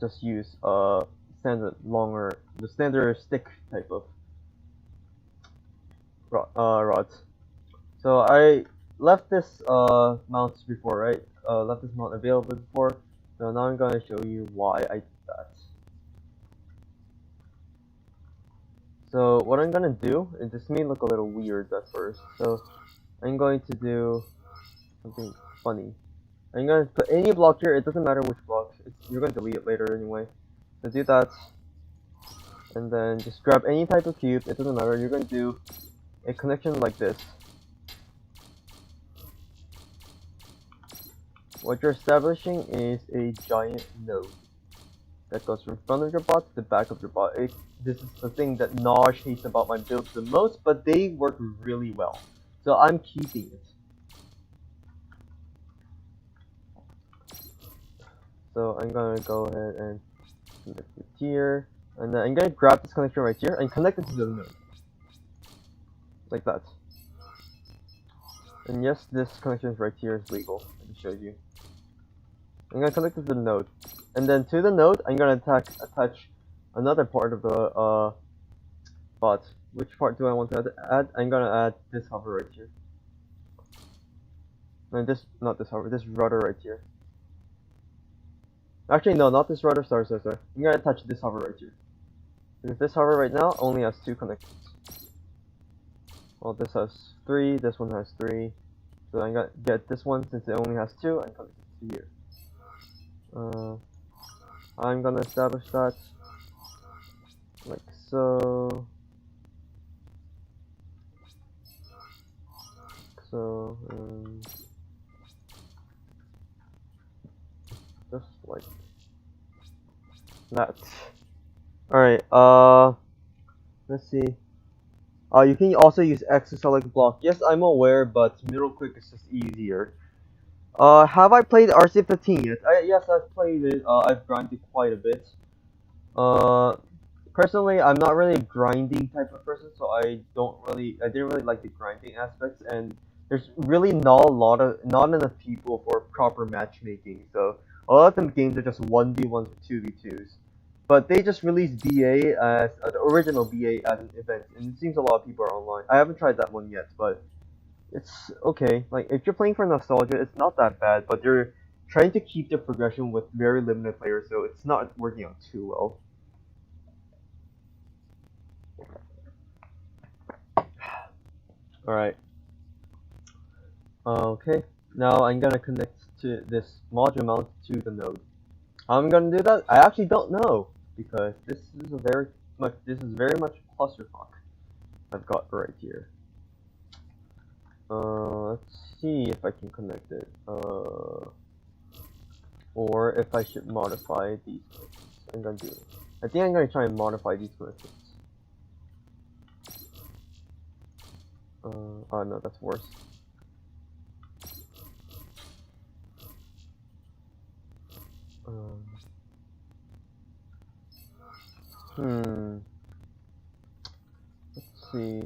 Speaker 1: just use the standard stick type of rods. So I left this mount before, right? Left this mount available before. So now I'm gonna show you why I did that. So what I'm gonna do, and this may look a little weird at first, so I'm going to do something funny. I'm gonna put any block here, it doesn't matter which block, you're gonna delete it later anyway. So do that, and then just grab any type of cube, it doesn't matter, you're gonna do a connection like this. What you're establishing is a giant node that goes from front of your bot to the back of your bot. This is the thing that Naj hates about my builds the most, but they work really well. So I'm keeping it. So I'm gonna go ahead and connect it here, and then I'm gonna grab this connection right here and connect it to the node. Like that. And yes, this connection right here is legal. I just showed you. I'm gonna connect it to the node. And then to the node, I'm gonna attach another part of the bot. Which part do I want to add? I'm gonna add this hover right here. And not this hover, this rudder right here. Actually, no, not this rudder, sorry. I'm gonna attach this hover right here. Because this hover right now only has 2 connections. Well, this has 3, this one has 3. So I'm gonna get this one, since it only has 2, and connect it to here. I'm gonna establish that like so. So, just like that. Alright, let's see. You can also use X to select block. Yes, I'm aware, but middle click is just easier. Have I played RC15 yet? Yes, I've played it. I've grinded quite a bit. Personally, I'm not really a grinding type of person, so I didn't really like the grinding aspects, and there's really not enough people for proper matchmaking. So a lot of them games are just 1v1s or 2v2s. But they just released BA as the original BA as an event, and it seems a lot of people are online. I haven't tried that one yet, but it's okay. Like if you're playing for nostalgia, it's not that bad, but they're trying to keep the progression with very limited players, so it's not working out too well. Alright. Okay. Now I'm gonna connect to this module mount to the node. How I'm gonna do that? I actually don't know, because this is very much clusterfuck I've got right here. Let's see if I can connect it. Or if I should modify these connections. I'm gonna do it. I think I'm gonna try and modify these connections. Oh no, that's worse. Let's see.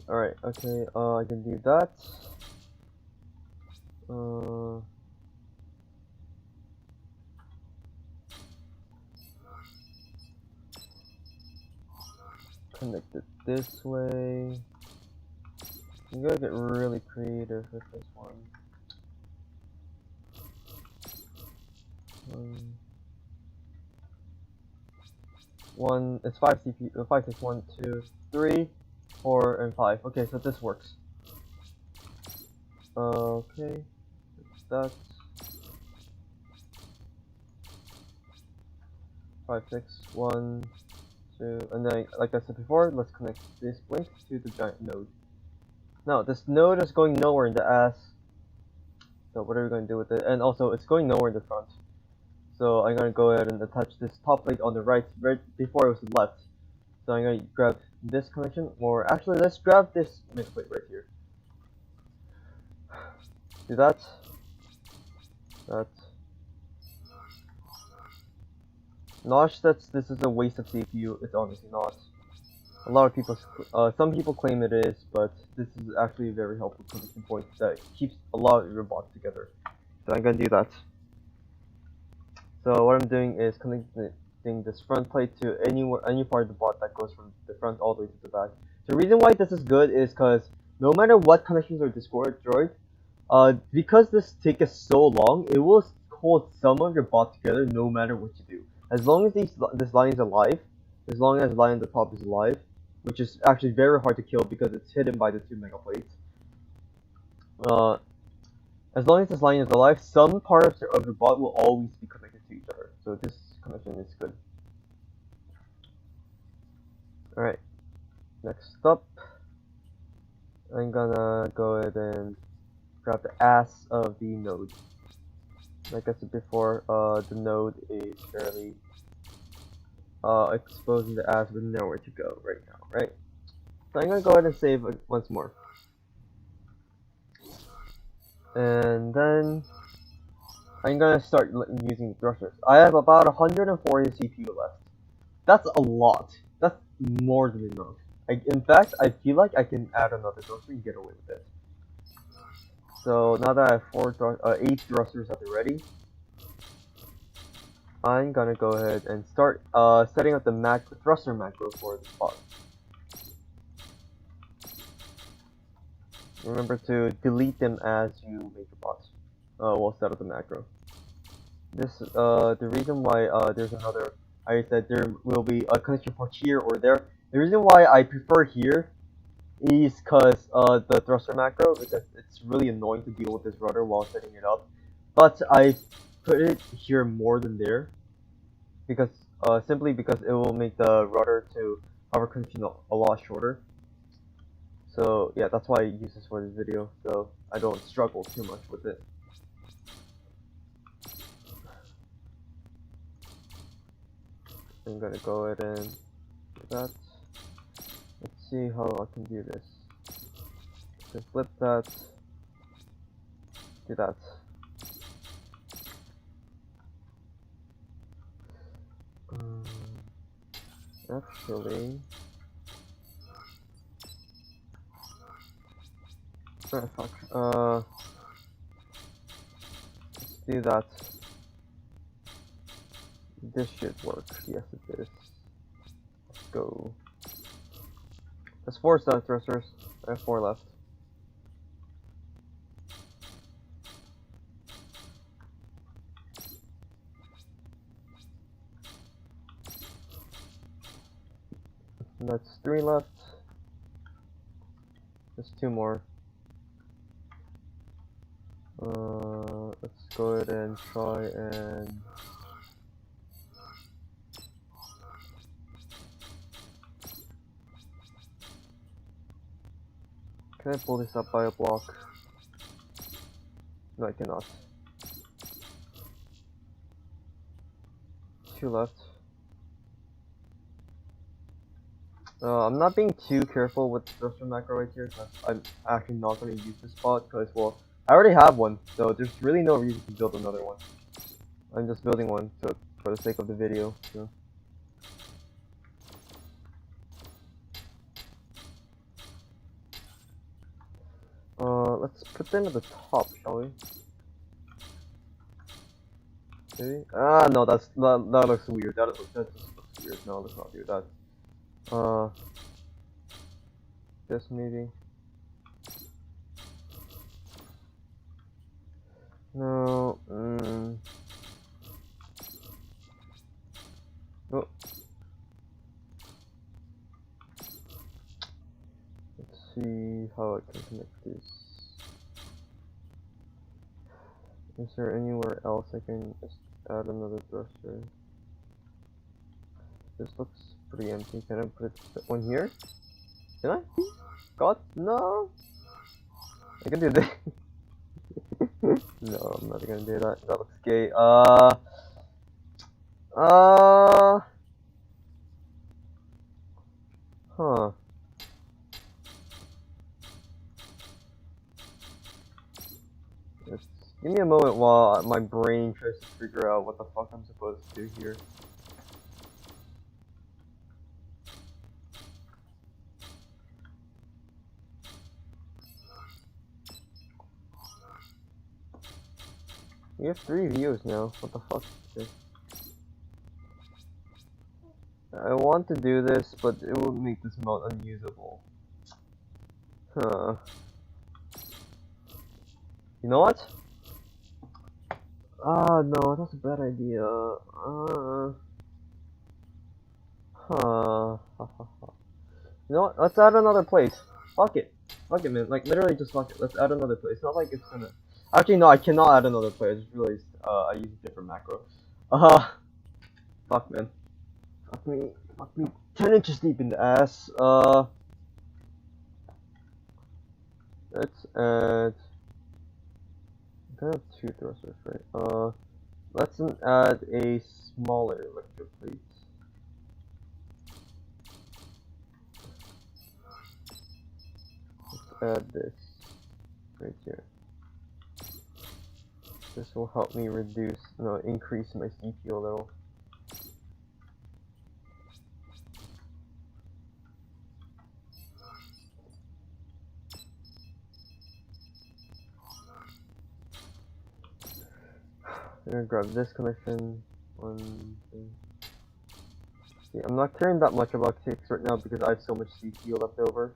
Speaker 1: Alright, okay, I can do that. Connect it this way. You gotta get really creative with this one. It's 5 CPU, 5, 6, 1, 2, 3, 4, and 5. Okay, so this works. Okay, that's 5, 6, 1, 2, and then, like I said before, let's connect this blink to the giant node. Now, this node is going nowhere in the ass. So what are we going to do with it? And also, it's going nowhere in the front. So I'm going to go ahead and attach this top plate on the right before it was left. So I'm going to grab this connection, or actually let's grab this mid plate right here. Do that. Nosh, this is a waste of CPU. It's honestly not. A lot of people, some people claim it is, but this is actually a very helpful connection point that keeps a lot of your bots together. So I'm going to do that. So what I'm doing is connecting this front plate to any part of the bot that goes from the front all the way to the back. The reason why this is good is because no matter what connections are destroyed, because this takes so long, it will hold some of your bot together no matter what you do. As long as this line is alive, as long as the line on the top is alive, which is actually very hard to kill because it's hidden by the 2 mega plates. As long as this line is alive, some parts of the bot will always be connected to each other. So this connection is good. Alright, next up, I'm gonna go ahead and grab the ass of the node. Like I said before, the node is fairly exposing the ass with nowhere to go right now, right? So I'm gonna go ahead and save once more. And then I'm gonna start using thrusters. I have about 140 CPU left. That's a lot. That's more than enough. In fact, I feel like I can add another thruster and get away with it. So now that I have 8 thrusters at the ready, I'm gonna go ahead and start setting up the thruster macro for the bot. Remember to delete them as you make the bots. We'll set up the macro. The reason why there's another, I said there will be a connection port here or there, The reason why I prefer here is because the thruster macro, because it's really annoying to deal with this rudder while setting it up. But I put it here more than there because simply because it will make the rudder to hover condition a lot shorter. So yeah, that's why I use this for this video, so I don't struggle too much with it. I'm gonna go ahead and do that. Let's see how I can do this. So flip that, do that. Actually, oh fuck. Let's do that. This should work. Yes, it is. Let's go. Let's force that thrusters. I have 4 left. That's 3 left. Just 2 more. Let's go ahead and try and can I pull this up by a block? No, I cannot. 2 left. I'm not being too careful with the thruster macro right here because I'm actually not going to use this spot because, well, I already have one, so there's really no reason to build another one. I'm just building one for the sake of the video. So. Let's put them at the top, shall we? Okay. Ah, no, that looks weird. That just looks weird. No, let's not do that. This maybe. No. Oh. Let's see how I can connect this. Is there anywhere else I can just add another thruster? This looks pretty empty. Can I put one here? Can I? God, no! I can do this. No, I'm not gonna do that. That looks gay. Huh. Just give me a moment while my brain tries to figure out what the fuck I'm supposed to do here. We have 3 views now. What the fuck is this? I want to do this, but it will make this mode unusable. Huh. You know what? Ah, no, that's a bad idea. Huh. You know what? Let's add another place. Fuck it. Fuck it, man. Like, literally just fuck it. Let's add another place. It's not like it's gonna... Actually, no, I cannot add another place. I just realized, I used a different macro. Fuck, man. Fuck me. Fuck me. 10 inches deep in the ass. Let's add... I have 2 thrusters, right? Let's add a smaller electric plate. Let's add this right here. This will help me increase my CPU a little. I'm gonna grab this connection. See, I'm not caring that much about kicks right now because I have so much CPU left over.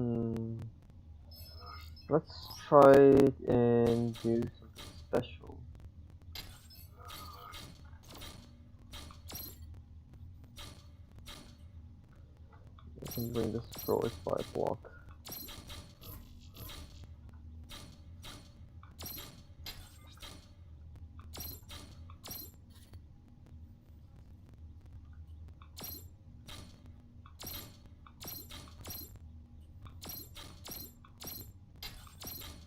Speaker 1: Hmm. Let's try it and do something special. I can bring this forward by a block.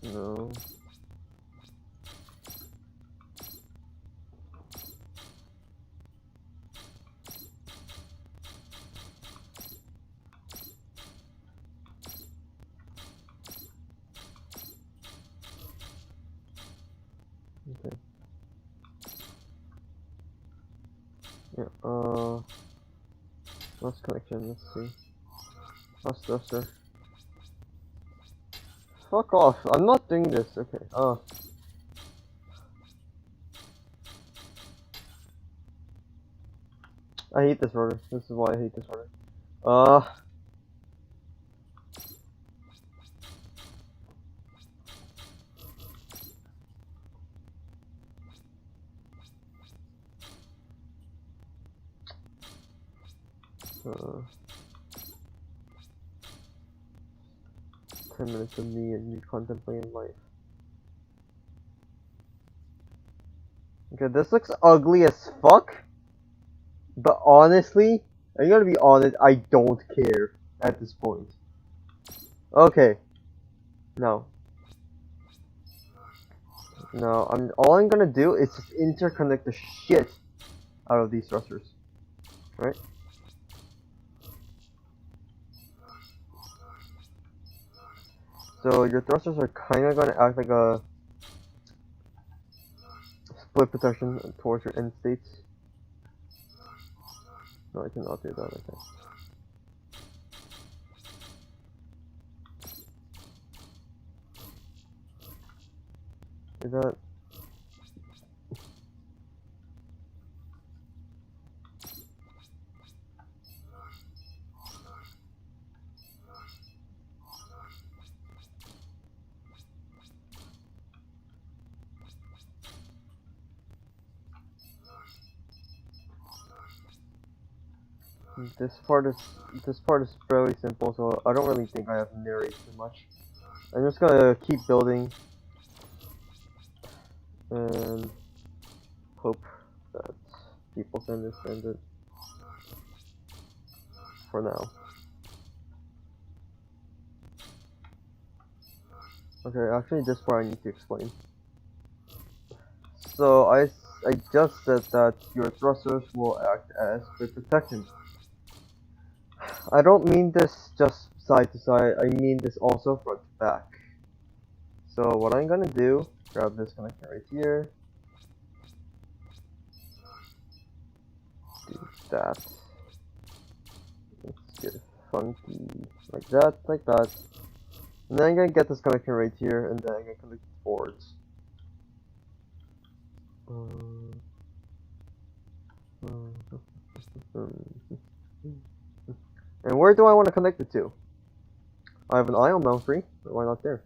Speaker 1: No. Okay. Yeah, last connection, let's see. Last thruster. Fuck off, I'm not doing this, okay. I hate this rudder. This is why I hate this rudder. Uh, 10 minutes of me and you contemplating life. Okay, this looks ugly as fuck. But honestly, I'm gonna be honest, I don't care at this point. Okay. No. No, all I'm gonna do is just interconnect the shit out of these thrusters. Right? So your thrusters are kinda gonna act like a split protection towards your end states. No, I cannot do that, okay. Do that. This part is fairly simple, so I don't really think I have to narrate too much. I'm just gonna keep building and hope that people can understand it for now. Okay, actually this part I need to explain. So I just said that your thrusters will act as split protection. I don't mean this just side to side, I mean this also front to back. So what I'm gonna do, grab this connector right here, do that. Let's get it funky, like that, and then I'm gonna get this connector right here, and then I'm gonna connect it forwards. And where do I want to connect it to? I have an ion mount free, but why not there?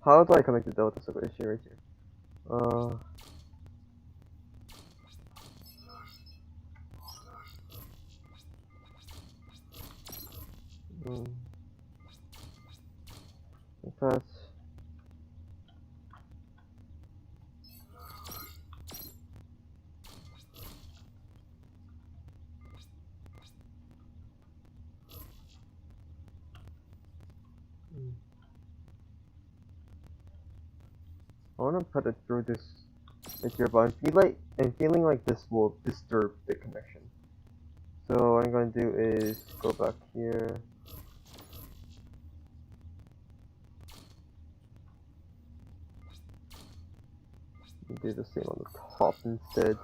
Speaker 1: How do I connect the delta separation right here? Like that. I want to put it through this right here, but I'm feeling like this will disturb the connection. So what I'm going to do is go back here. Do the same on the top instead.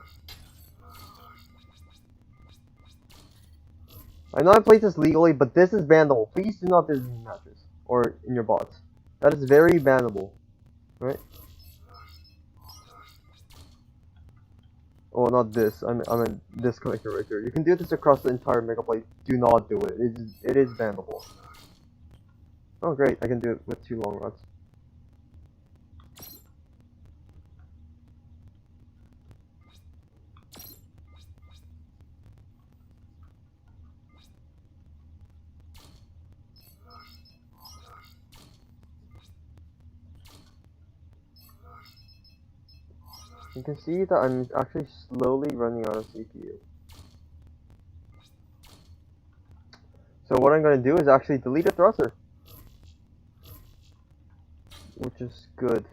Speaker 1: I know I played this legally, but this is bannable. Please do not do this in matches or in your bots. That is very bannable, right? Oh, not this. I mean this connector right here. You can do this across the entire mega plate. Do not do it. It is bannable. Oh great, I can do it with 2 long rods. You can see that I'm actually slowly running out of CPU. So what I'm going to do is actually delete a thruster, which is good.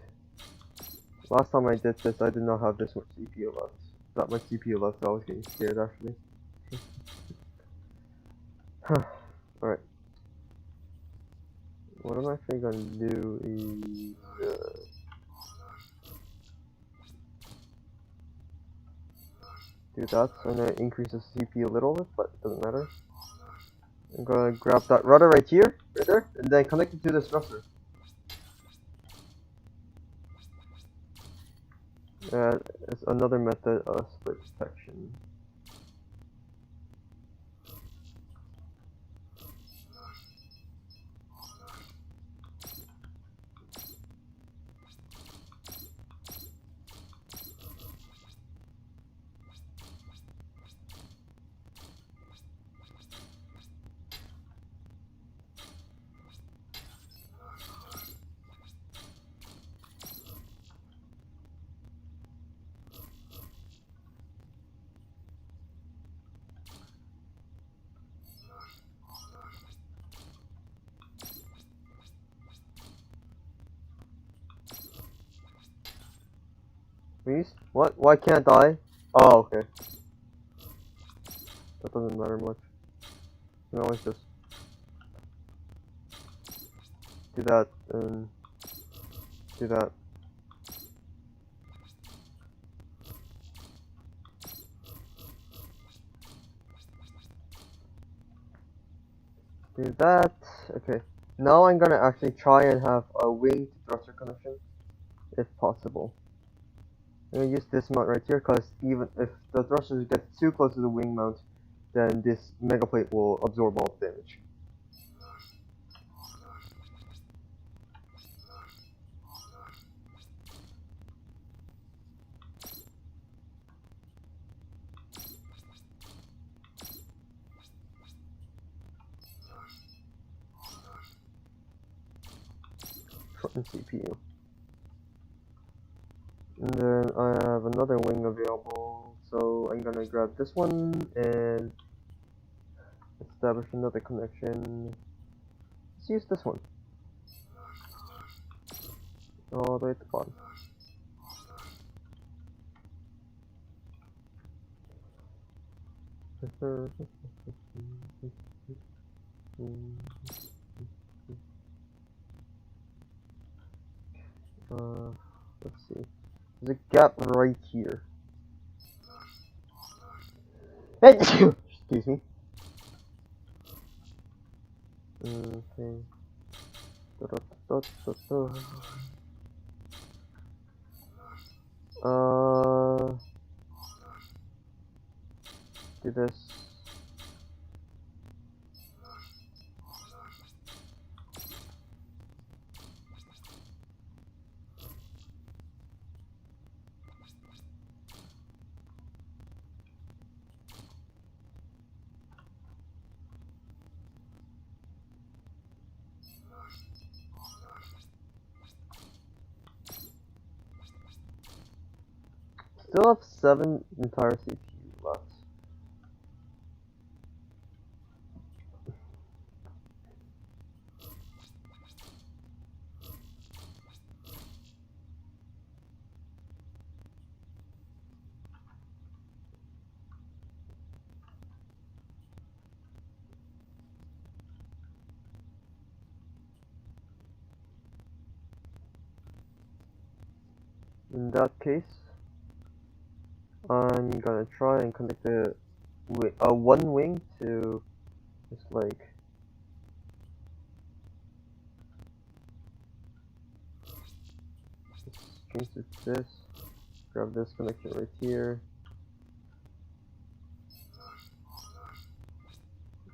Speaker 1: Last time I did this, I did not have this much CPU left. That much CPU left, so I was getting scared actually. Alright. What I'm actually going to do is... do that, and then increase the CPU a little bit, but it doesn't matter. I'm gonna grab that rudder right here, right there, and then connect it to this thruster. It's another method of split protection. Please? What? Why can't I? Oh, okay. That doesn't matter much. You can always just do that and do that. Do that. Okay. Now I'm gonna actually try and have a wing to thruster connection, if possible. I'm gonna use this mount right here, because even if the thrusters get too close to the wing mount, then this mega plate will absorb all the damage. Front CPU. And then I have another wing available, so I'm gonna grab this one and establish another connection. Let's use this one. All the way at the bottom. Let's see. There's a gap right here. Excuse me. Okay. Do this. Still have 7 entire CPU left. In that case, I'm gonna try and connect the one wing to Just like change it to this. Grab this connection right here.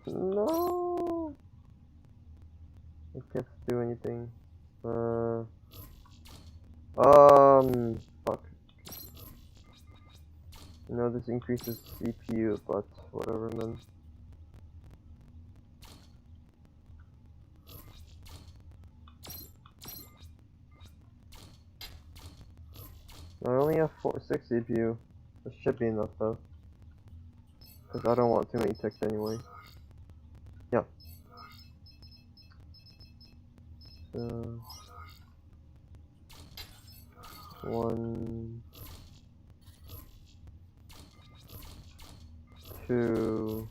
Speaker 1: No, I can't do anything. Fuck. No, this increases CPU, but whatever, man. I only have 6 CPU. This should be enough though, because I don't want too many text anyway. Yeah. So 1, 2.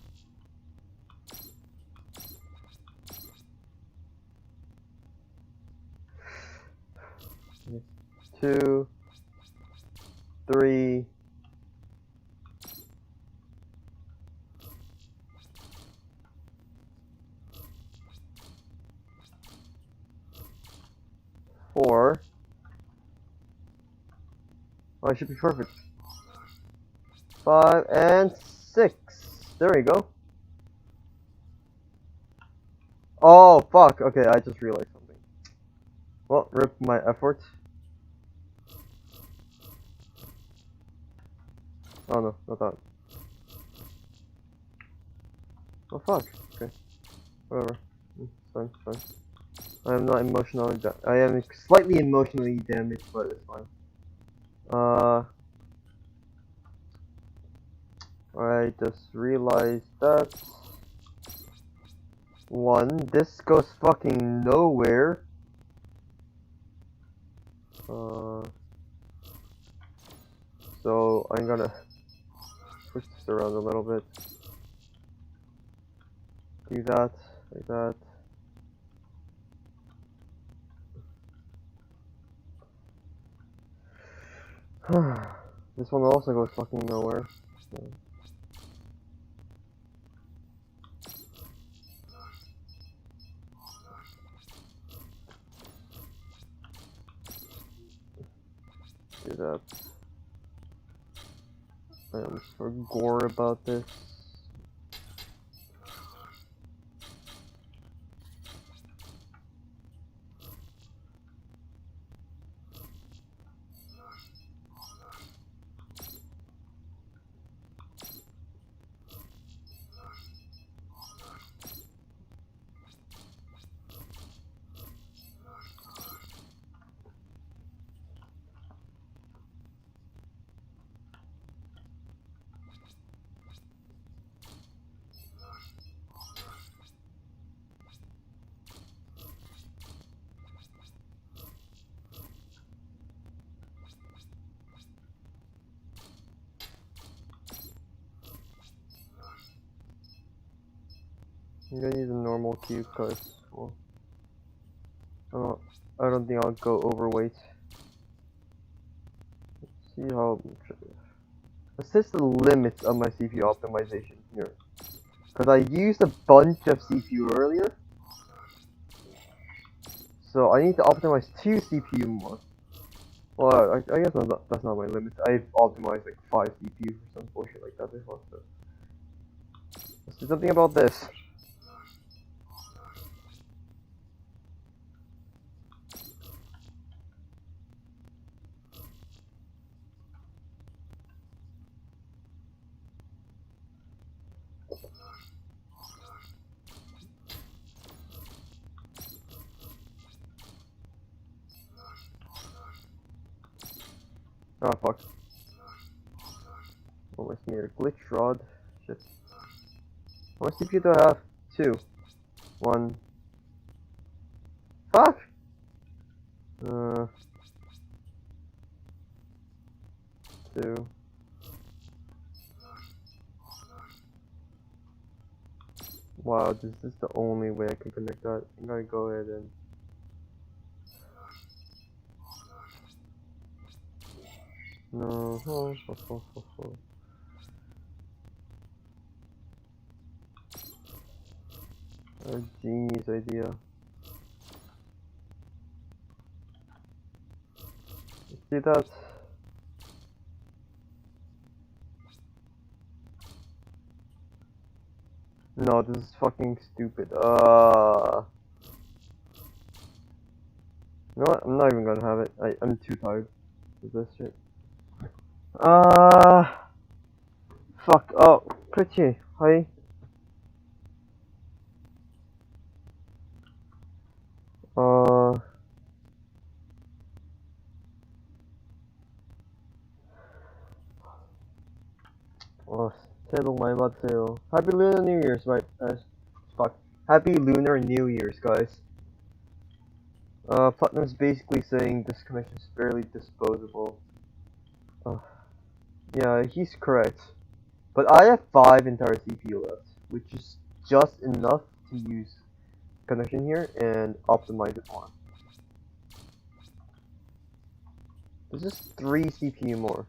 Speaker 1: 2, 3, 4. Oh, I should be perfect. 5 and 6. There we go. Oh fuck. Okay, I just realized something. Well, rip my effort. Oh no, not that. Oh fuck. Okay. Whatever. It's fine, it's fine. I am not emotionally I am slightly emotionally damaged, but it's fine. I just realized that this goes fucking nowhere. So I'm gonna push this around a little bit. Do that, like that. This one also goes fucking nowhere. So. Do that. I almost forgot about this. I'm gonna use a normal queue because, well, I don't think I'll go overweight. Let's see how. Let's test the limits of my CPU optimization here. Because I used a bunch of CPU earlier. So I need to optimize 2 CPU more. Well, I guess that's not my limit. I've optimized like 5 CPU for some bullshit like that before. So let's do something about this. Oh fuck. Almost near a glitch rod. Shit. How much CPU do I have? 2. 1. Fuck! 2. Wow, this is the only way I can connect that. I'm gonna go ahead and... No. A genius idea. See that? No, this is fucking stupid. You know what? I'm not even gonna have it. I'm too tired of this shit. Fuck. Oh, 그렇지. Hi. 새해 복 많이 받으세요. Happy Lunar New Year's, right? Fuck. Happy Lunar New Year's, guys. Platinum's basically saying this connection is fairly disposable. Yeah, he's correct. But I have 5 entire CPU left, which is just enough to use connection here and optimize it more. There's just 3 CPU more.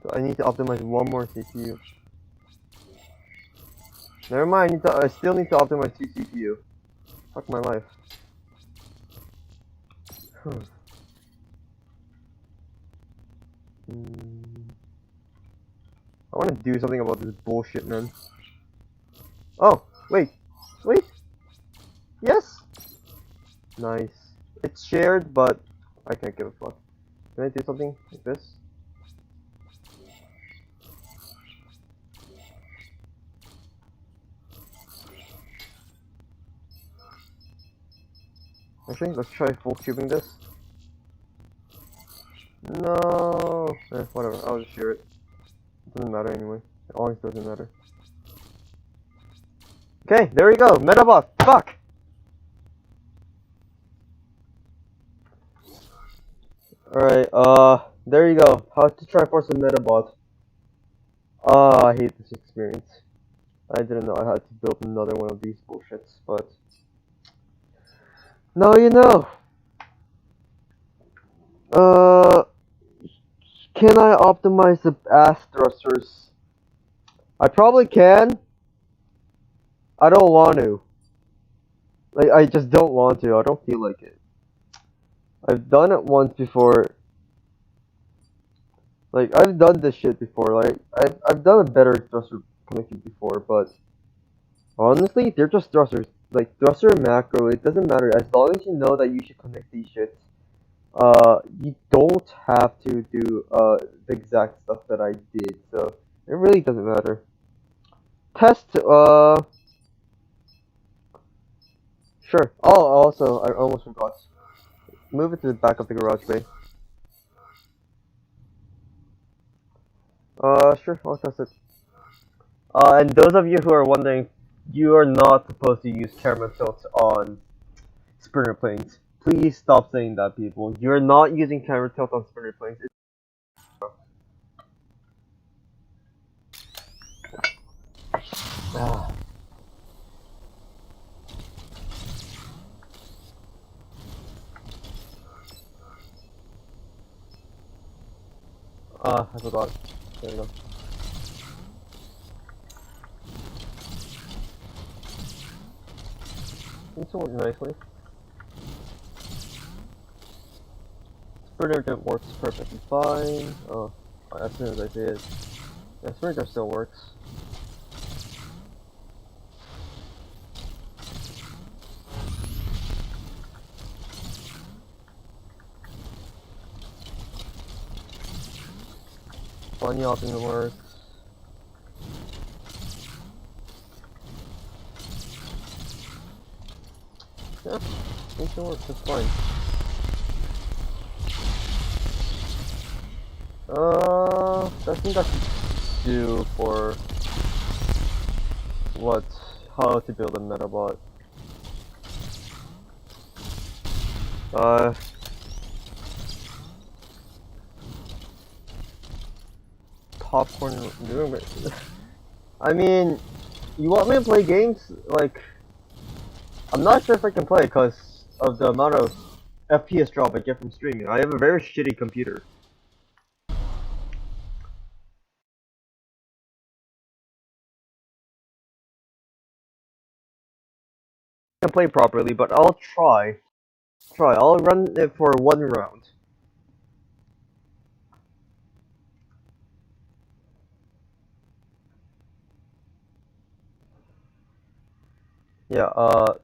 Speaker 1: So I need to optimize one more CPU. Never mind, I still need to optimize 2 CPU. Fuck my life. I want to do something about this bullshit, man. Oh, wait. Wait. Yes! Nice. It's shared, but I can't give a fuck. Can I do something like this? Actually, let's try full cubing this. No! Whatever, I'll just share it. It doesn't matter anyway. It always doesn't matter. Okay, there we go! Metabot! Fuck! Alright, there you go. How to triforce a metabot. I hate this experience. I didn't know I had to build another one of these bullshits, but now you know. Can I optimize the ass thrusters? I probably can. I don't want to. Like, I just don't want to. I don't feel like it. I've done it once before. Like, I've done this shit before. Like, I've done a better thruster connection before, but honestly, they're just thrusters. Like, thruster and macro, it doesn't matter. As long as you know that you should connect these shits, you don't have to do the exact stuff that I did. So it really doesn't matter. Test. Sure. Oh, also, I almost forgot. Move it to the back of the garage bay. Sure, I'll test it. And those of you who are wondering, you are not supposed to use camera tilts on spinner planes. Please stop saying that, people. You're not using camera tilt on spinner planes. I forgot. There we go. Seems to work nicely. Spinner works perfectly fine. Oh, as soon as I say it. Yeah, spinner still works. Bunny hopping works. Yeah, seems to work just fine. I think that should do for how to build a metabot. Popcorn doing it. I mean, you want me to play games? Like, I'm not sure if I can play because of the amount of FPS drop I get from streaming. I have a very shitty computer. can play properly, but I'll try. I'll run it for one round. Yeah,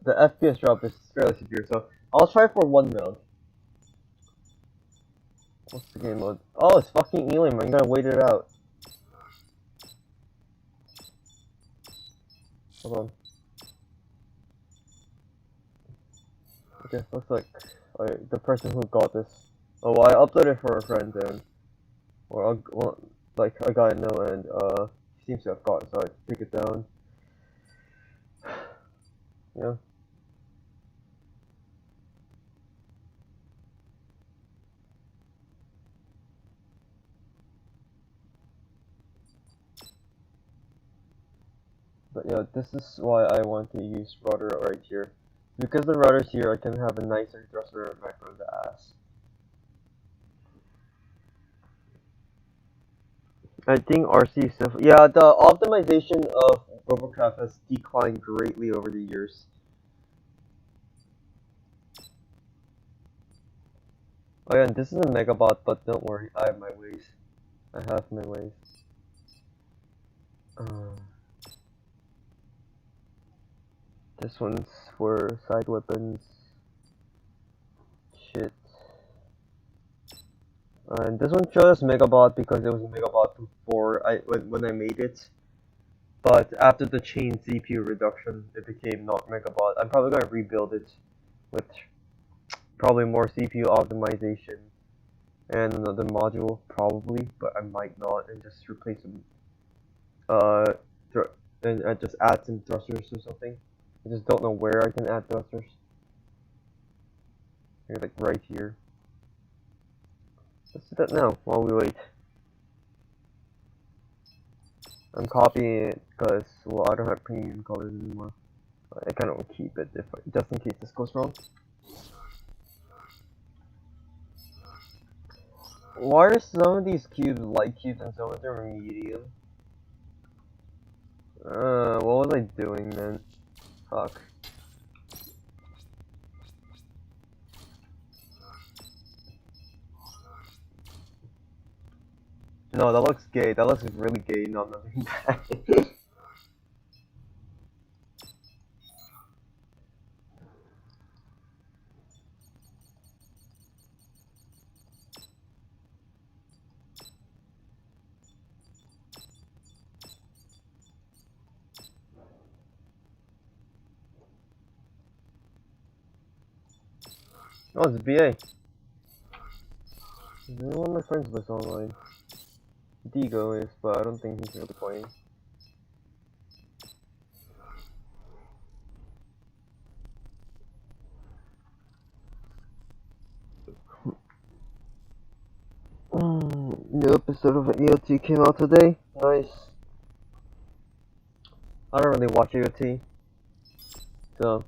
Speaker 1: the FPS drop is fairly severe, so I'll try for one round. What's the game mode? Oh, it's fucking Elim. I'm gonna wait it out. Hold on. Okay, looks like the person who got this. Oh, well, I uploaded for a friend and, like I got it now, and he seems to have got it, so I take it down. Yeah. But yeah, this is why I want to use rudder right here. Because the rudder's here, I can have a nicer thruster macro in the ass. I think RC stuff. Yeah, the optimization of Robocraft has declined greatly over the years. Oh yeah, and this is a megabot, but don't worry, I have my ways. I have my ways. This one's for side weapons. Shit. And this one shows megabot because it was a megabot before when I made it. But after the chain CPU reduction, it became not megabot. I'm probably gonna rebuild it with probably more CPU optimization and another module probably, but I might not, and just replace them. And just add some thrusters or something. I just don't know where I can add thrusters. Maybe like right here. Let's do that now while we wait. I'm copying it because, well, I don't have premium colors anymore. I kind of want to keep it just in case this goes wrong. Why are some of these cubes light cubes and some of them are medium? What was I doing then? Fuck. No, that looks gay. That looks really gay. No, nothing bad. Oh, it's BA. One of my friends was online. Digo is, but I don't think he's really playing. New episode of EOT came out today. Nice. I don't really watch EOT, so.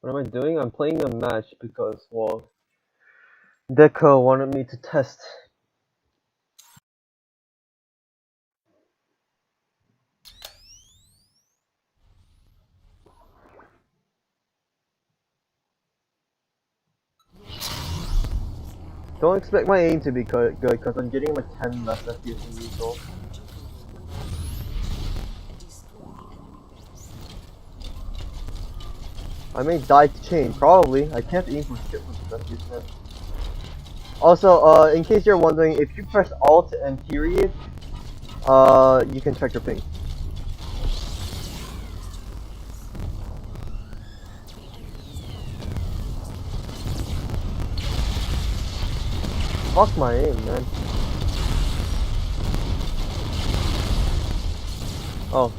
Speaker 1: What am I doing? I'm playing a match because, well, Deco wanted me to test. Don't expect my aim to be good because I'm getting like 10 less FPS than usual. I may die to chain, probably. I can't aim for shit with the FPS. Also, in case you're wondering, if you press Alt and period, you can check your ping. Fuck my aim, man. Oh,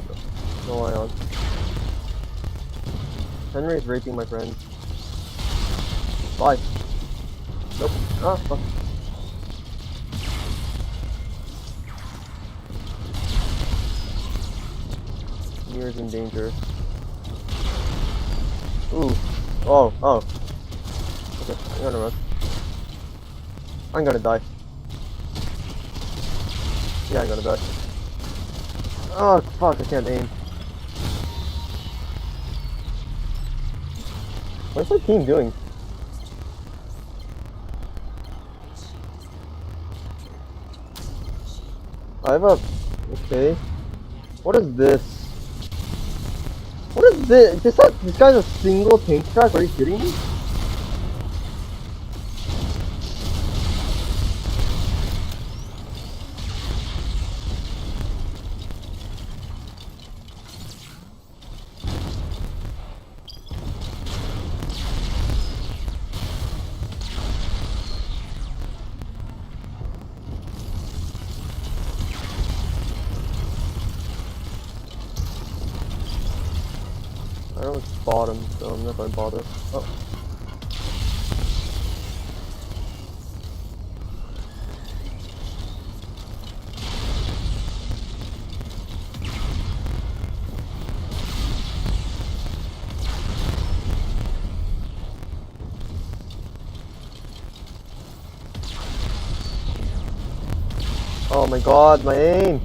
Speaker 1: no ion. Henry is raping my friend. Bye. Nope. Ah, fuck. Mirror's in danger. Ooh. Oh, oh. Okay, I'm gonna run. I'm gonna die. Yeah, I'm gonna die. Oh, fuck, I can't aim. What's my team doing? I have a... Okay. What is this? What is this? This guy's a single tank track? Are you kidding me? I don't spot him, so I'm not gonna bother. Oh. Oh my god, my aim!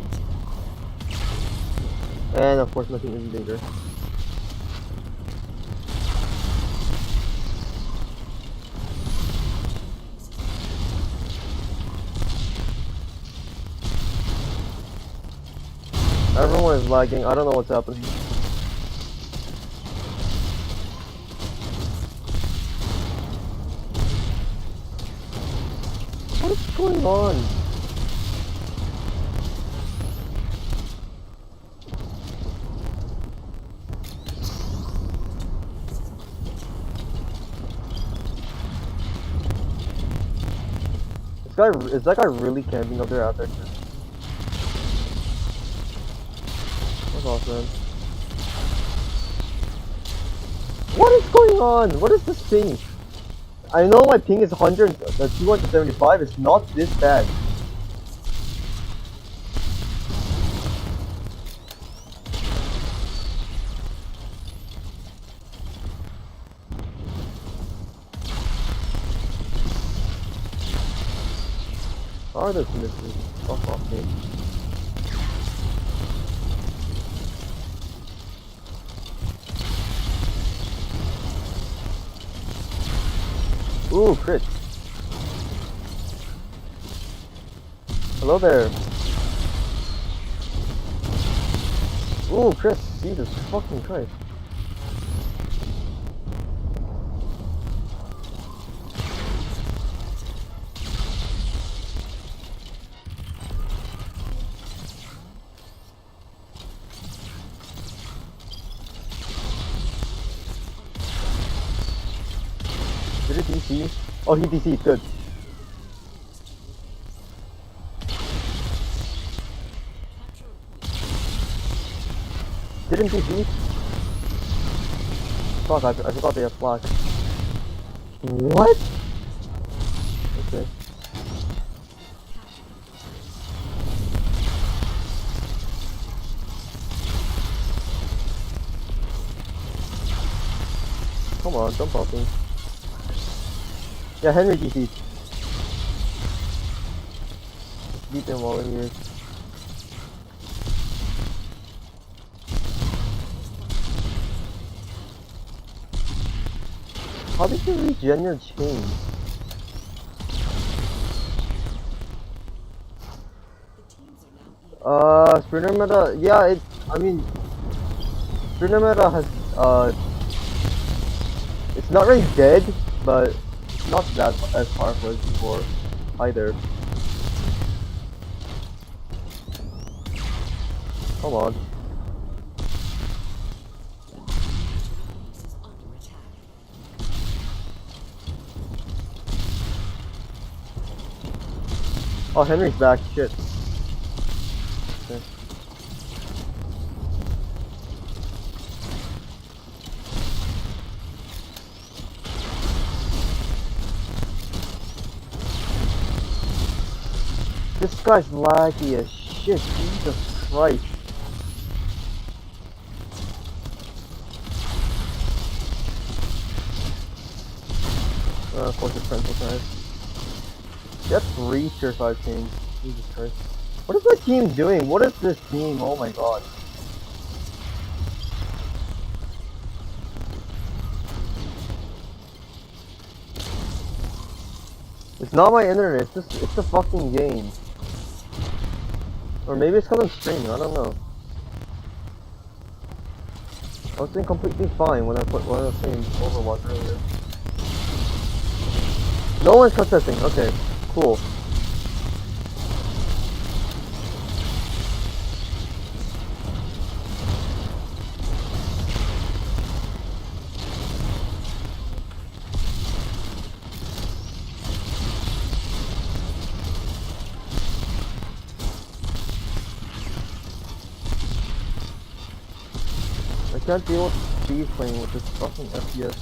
Speaker 1: And of course my team is in danger. Everyone is lagging, I don't know what's happening. What is going on? Is that guy really camping up there out there? That's awesome. What is going on? What is this ping? I know my ping is 275, it's not this bad. How are those misses? Fuck off, me. Ooh, crit. Hello there. Ooh, Chris, Jesus fucking Christ. Did it DC? Oh, he DC'd, good. Didn't DC? Fuck, I forgot they have flash. What? Okay. Come on, jump off me. Yeah, Henry DC'd. Beat them while in here. How did you regen your chain? Sprinter meta, yeah, I mean, Sprinter meta has, it's not really dead, but it's not that as powerful as before, either. Come on. Oh, Henry's back. Shit. Okay. This guy's laggy as shit, Jesus Christ. Of course it's pencil time. That's 3 tier 5 teams. Jesus Christ. What is my team doing? What is this team? Oh my god. It's not my internet, it's the fucking game. Or maybe it's because I'm streaming, I don't know. I was doing completely fine when I was playing Overwatch earlier. No one's contesting, okay, cool. I can't deal with speed playing with this fucking FPS.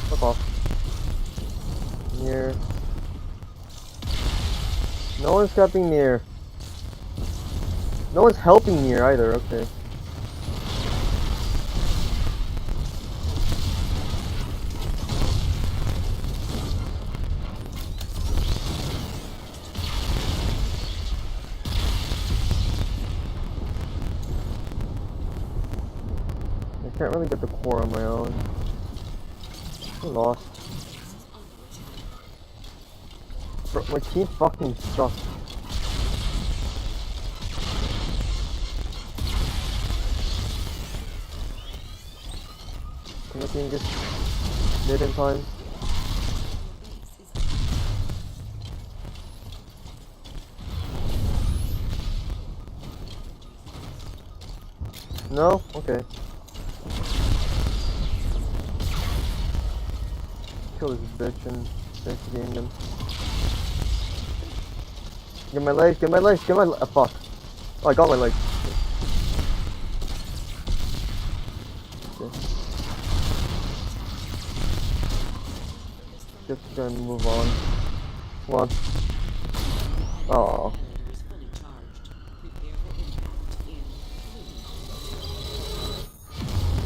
Speaker 1: Fuck off. Near. No one's capping near. No one's helping near either, okay. I can't really get the core on my own. I'm lost. Bro, my team fucking sucks. Can my team get mid in time? No? Okay. Kill this bitch and finish the game then. Get my life, get my life, get my life. Fuck. Oh, I got my life. Okay. Just gonna move on. Come on. Oh.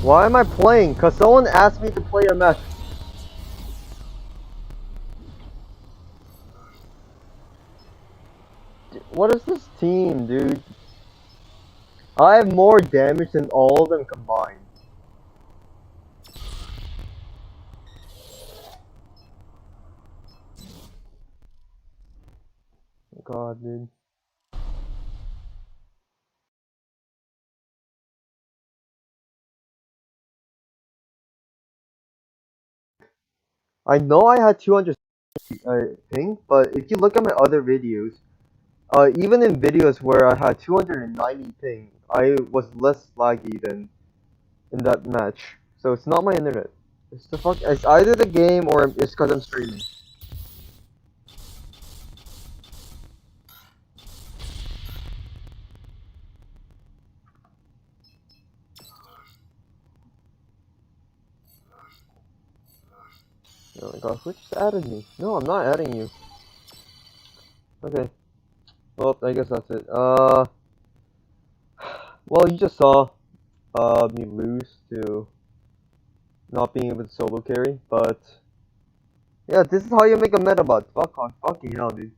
Speaker 1: Why am I playing? Cause someone asked me to play a mech. What is this team, dude? I have more damage than all of them combined. God, dude. I know I had 200 ping, but if you look at my other videos, even in videos where I had 290 ping, I was less laggy than in that match. So it's not my internet. It's either the game or it's because I'm streaming. Oh my gosh, who just added me? No, I'm not adding you. Okay. Well, I guess that's it. Well, you just saw me lose to not being able to solo carry, but yeah, this is how you make a metabot. Fuck on, fucking hell, dude.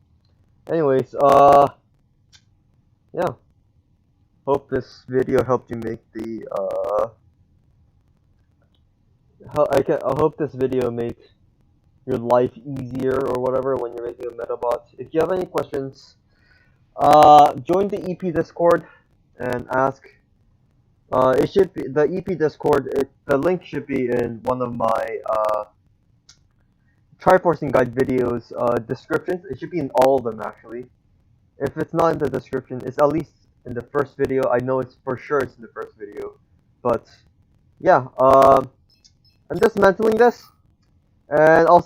Speaker 1: Anyways, yeah. Hope this video helped you make the I hope this video made your life easier or whatever when you're making a metabot. If you have any questions, join the EP Discord and ask. It should be the EP Discord. The link should be in one of my triforcing guide videos descriptions. It should be in all of them actually. If it's not in the description, it's at least in the first video. I know it's for sure it's in the first video, but yeah. I'm dismantling this, and I'll see